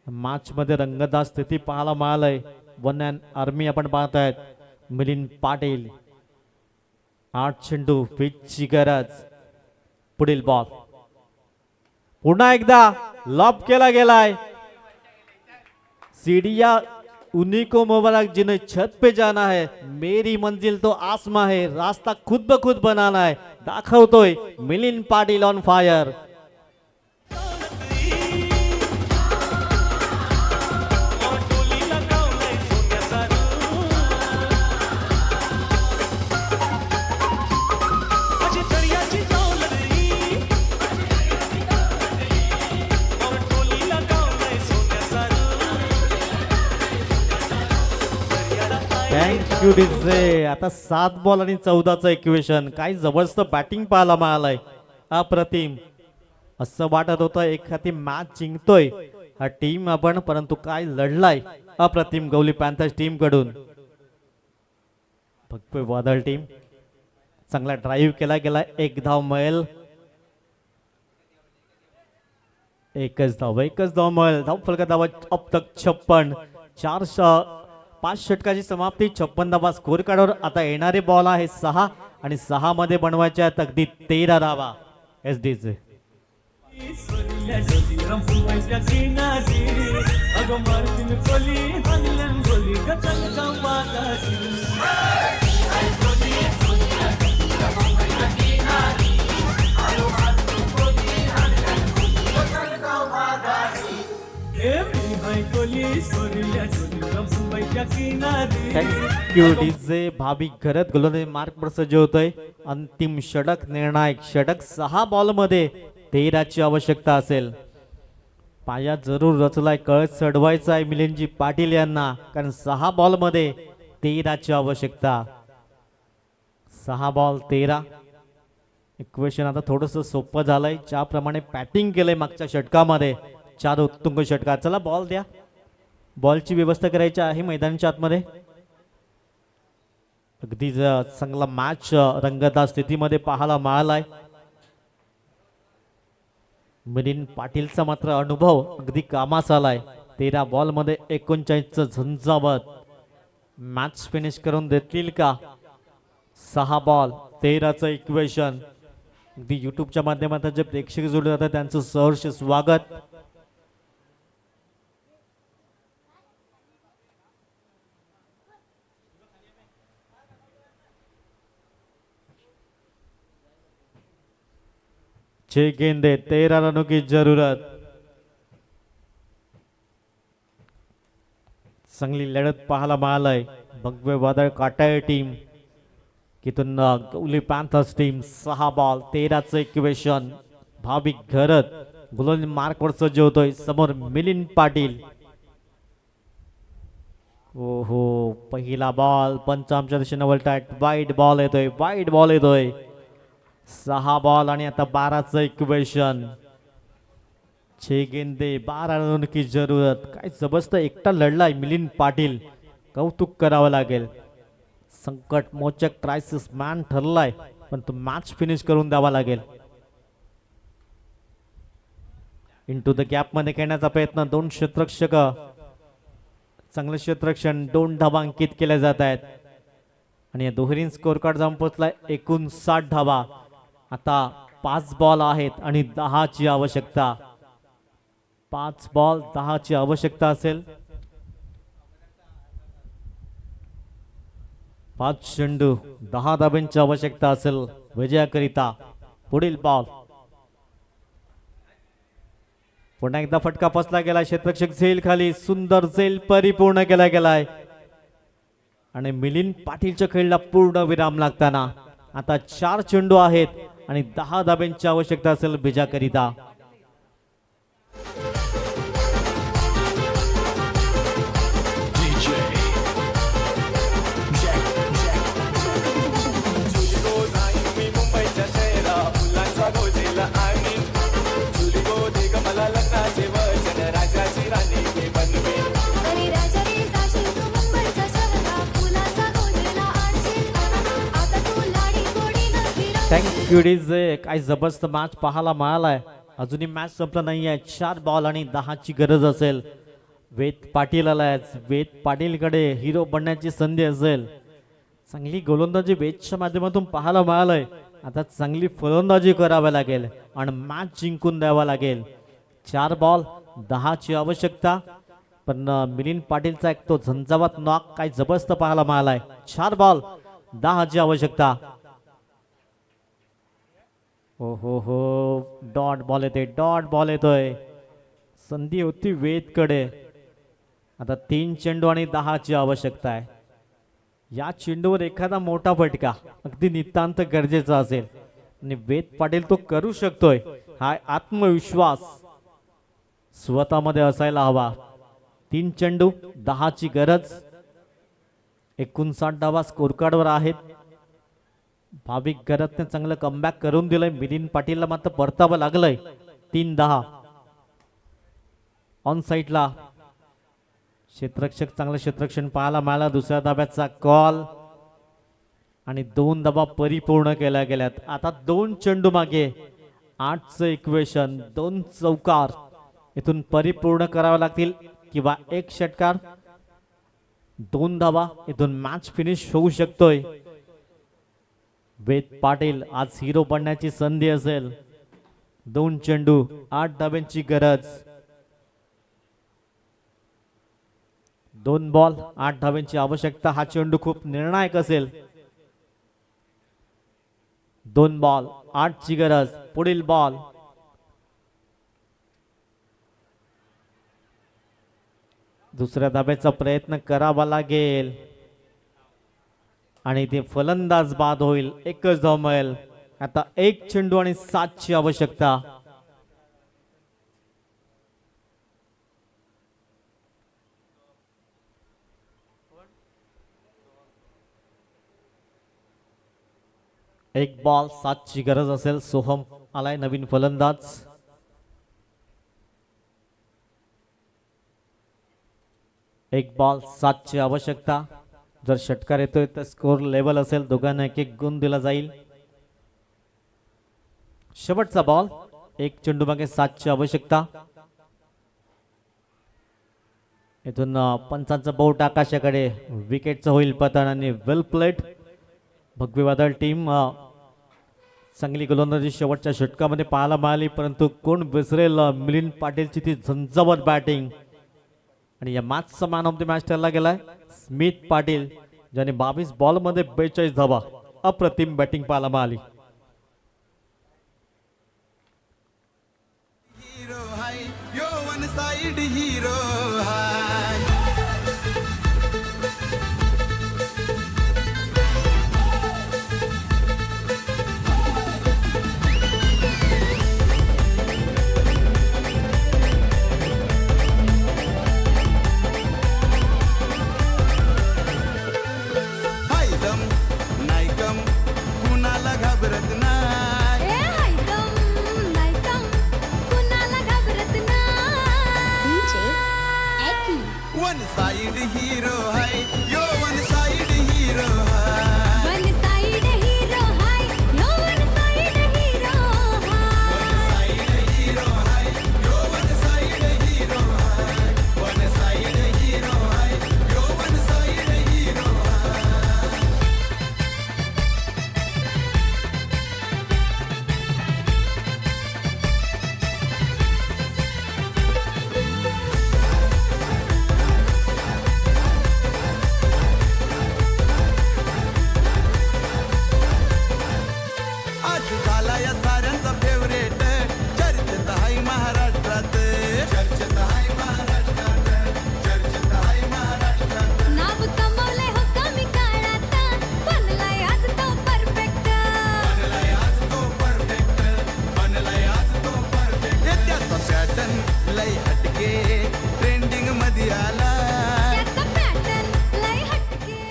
मॅच मध्ये रंगतदार स्थिती पाहायला मिळालंय. वन अँड आर्मी आपण पाहत आहेत. मिलिंद पाटील. 8 चेंडू 20 ची गरज. पुढील बॉल पुन्हा एकदा लॉब केला गेलाय. सीढ़िया उन्हीं को मुबारक जिन्हें छत पे जाना है. मेरी मंजिल तो आसमा है. रास्ता खुद ब खुद बनाना है. दाखवतोय Milind Patil on fire. Thank you DJ. आता 7 बॉल आणि 14चं इक्वेशन. काय जबरदस्त बॅटिंग पाहायला मिळालंय. अप्रतिम. असं वाटत होतं एखादी मॅच जिंकतोय हा टीम आपण, परंतु काय लढलाय अप्रतिम गवली पॅन्थर्स टीम कडून. भगवे वादळ टीम. चांगला ड्राईव्ह केला गेला. 1 धाव मिळेल. एकच धाव मिळेल. धाव फलका धावा अब तक 56. 5 षटकाची समाप्ती. 56 धावा स्कोर कार्डवर. आता येणारे बॉल आहे 6 आणि 6 मध्ये बनवायचे आहेत अगदी 13 धावा. एसडीचे थँक्यू डीजे. भाविक घरत गोलंदाज मार्क वर सज्ज होतोय. अंतिम षटक, निर्णायक षटक. 6 बॉल मध्ये 13 ची आवश्यकता असेल. पाया जरूर रचलाय. कळत चढवायचा आहे मिलिंदजी पाटील यांना, कारण 6 बॉल मध्ये 13 ची आवश्यकता. 6 बॉल 13 इक्वेशन. आता थोडस सोपं झालंय. ज्याप्रमाणे बॅटिंग केलंय मागच्या षटकामध्ये 4 उत्तुंग षटकार. चला बॉल द्या. बॉलची व्यवस्था करायची आहे मैदानाच्या आतमध्ये. अगदी चांगला मॅच रंगतदार स्थितीमध्ये पाहायला मिळालाय. मिलिंद पाटीलचा मात्र अनुभव अगदी कामास आलाय. 13 बॉल मध्ये 39चं झंझावत. मॅच फिनिश करून देतील का? 6 बॉल 13चं इक्वेशन. अगदी युट्यूबच्या माध्यमातून जे प्रेक्षक जोडले जातात त्यांचं सहर्ष स्वागत. छह गेंदे 13 रनों की जरूरत. चांगली लढत पाहायला मिळालंय. भगवे वादळ काटाळ टीम कितून गवली पॅन्थर्स टीम. 6 बॉल 13चं इक्वेशन. भाविक घरत गोलंदाज मार्कवर सज्ज होतोय. समोर मिलिंद पाटील. ओहो, पहिला बॉल पंच आमच्या दिशेने वळतायत. वाईट बॉल येतोय. 6 बॉल आणि आता 12चं इक्वेशन. 6 गेंदे 12 रन की जरूरत. काय जबरदस्त एकटा लढलाय मिलिंद पाटील. कौतुक करावं लागेल. संकट मोचक क्रायसिस मॅन ठरलाय, पण तो मॅच फिनिश करून द्यावा लागेल. इंटू द गॅप मध्ये खेळण्याचा प्रयत्न. 2 क्षेत्ररक्षक. चांगलं क्षेत्ररक्षण. 2 धावा अंकित केल्या जात आहेत आणि या दोहेरीन स्कोर कार्ड जाऊन पोहोचलाय 59 धावा. आता 5 बॉल आहेत आणि 10 ची आवश्यकता. 5 बॉल 10 ची आवश्यकता असेल. 5 चेंडू 10 धाब्यांची आवश्यकता असेल विजयाकरिता. पुढील बॉल पुन्हा एकदा फटका फसला गेला. क्षेत्ररक्षक झेल खाली, सुंदर झेल परिपूर्ण केला गेलाय आणि मिलिंद पाटीलच्या खेळला पूर्ण विराम लागताना आता 4 चेंडू आहेत आणि 10 धाब्यांची आवश्यकता असेल विजयाकरिता. Thank you DJ. काय जबरदस्त मॅच पाहायला मिळालाय. अजूनही मॅच संपला नाहीये. 4 बॉल आणि 10 ची गरज असेल. वेद पाटील आलाय. वेद पाटीलकडे हिरो बनण्याची संधी असेल. चांगली गोलंदाजी वेदच्या माध्यमातून पाहायला मिळालंय. आता चांगली फलंदाजी करावी लागेल आणि मॅच जिंकून द्यावा लागेल. 4 बॉल 10 ची आवश्यकता. पण मिलिंद पाटीलचा एक तो झंझावात नॉक काय जबरदस्त पाहायला मिळालाय. 4 बॉल 10 ची आवश्यकता. हो हो हो, डॉट बॉल येते, डॉट बॉल येतोय. संधी होती वेदकडे. आता 3 चेंडू आणि 10 ची आवश्यकता आहे. या चेंडूवर एखादा मोठा फटका अगदी नितांत गरजेचा असेल आणि वेद पाटील तो करू शकतोय. हा आत्मविश्वास स्वतःमध्ये असायला हवा. 3 चेंडू 10 ची गरज. 59 धावा स्कोर कार्डवर आहेत. भाविक गरजने चांगलं कमबॅक करून दिलंय. मिलिंद पाटीलला मात्र परतावं लागलंय. 3-10 ऑन साईडला. क्षेत्ररक्षक चांगलं क्षेत्ररक्षण पाहायला मिळाला. दुसऱ्या धाब्याचा कॉल आणि 2 धाबा परिपूर्ण केल्या गेल्यात. आता 2 चेंडू मागे. 8चं इक्वेशन, 2 चौकार इथून परिपूर्ण करावे लागतील किंवा 1 षटकार. 2 धाबा इथून मॅच फिनिश होऊ शकतोय. वेद पाटील आज हिरो बनण्याची संधी असेल. 2 चेंडू 8 धाब्यांची गरज. 2 बॉल 8 धाब्यांची आवश्यकता. हा चेंडू खूप निर्णायक असेल. 2 बॉल 8 ची गरज. पुढील बॉल दुसऱ्या धाब्याचा प्रयत्न करावा लागेल आणि ते फलंदाज बाद होईल. 1च धाव मिळेल. आता 1 चेंडू आणि 7 ची आवश्यकता. एक बॉल 7 ची गरज असेल. सोहम आलाय नवीन फलंदाज. एक बॉल 7 ची आवश्यकता. जर षटकार येतोय तर स्कोर लेवल असेल. दोघांना 1-1 गुण दिला जाईल. शेवटचा बॉल. 1 चेंडू मागे 7 ची आवश्यकता. इथून पंचांचं बोट आकाशाकडे. विकेटचं होईल पतन आणि वेल प्लेट. भगवी वादळ टीम चांगली गोलंदाजी शेवटच्या षटकामध्ये पाहायला मिळाली. परंतु कोण विसरेल मिलिंद पाटीलची ती झंझावत बॅटिंग. आणि या मॅचचा मॅन ऑफ द मॅच ठरला गेलाय स्मिथ पाटील, ज्याने 22 बॉल मध्ये 42 धावा. अप्रतिम बॅटिंग पाहायला मिळाली. Hero high, yo one side hero high. Haydam, naikam, कुणाला घाबरत नाही. ए हायदम नायकम कुणाला घाबरत नाही. One side hero high, yo one side hero high.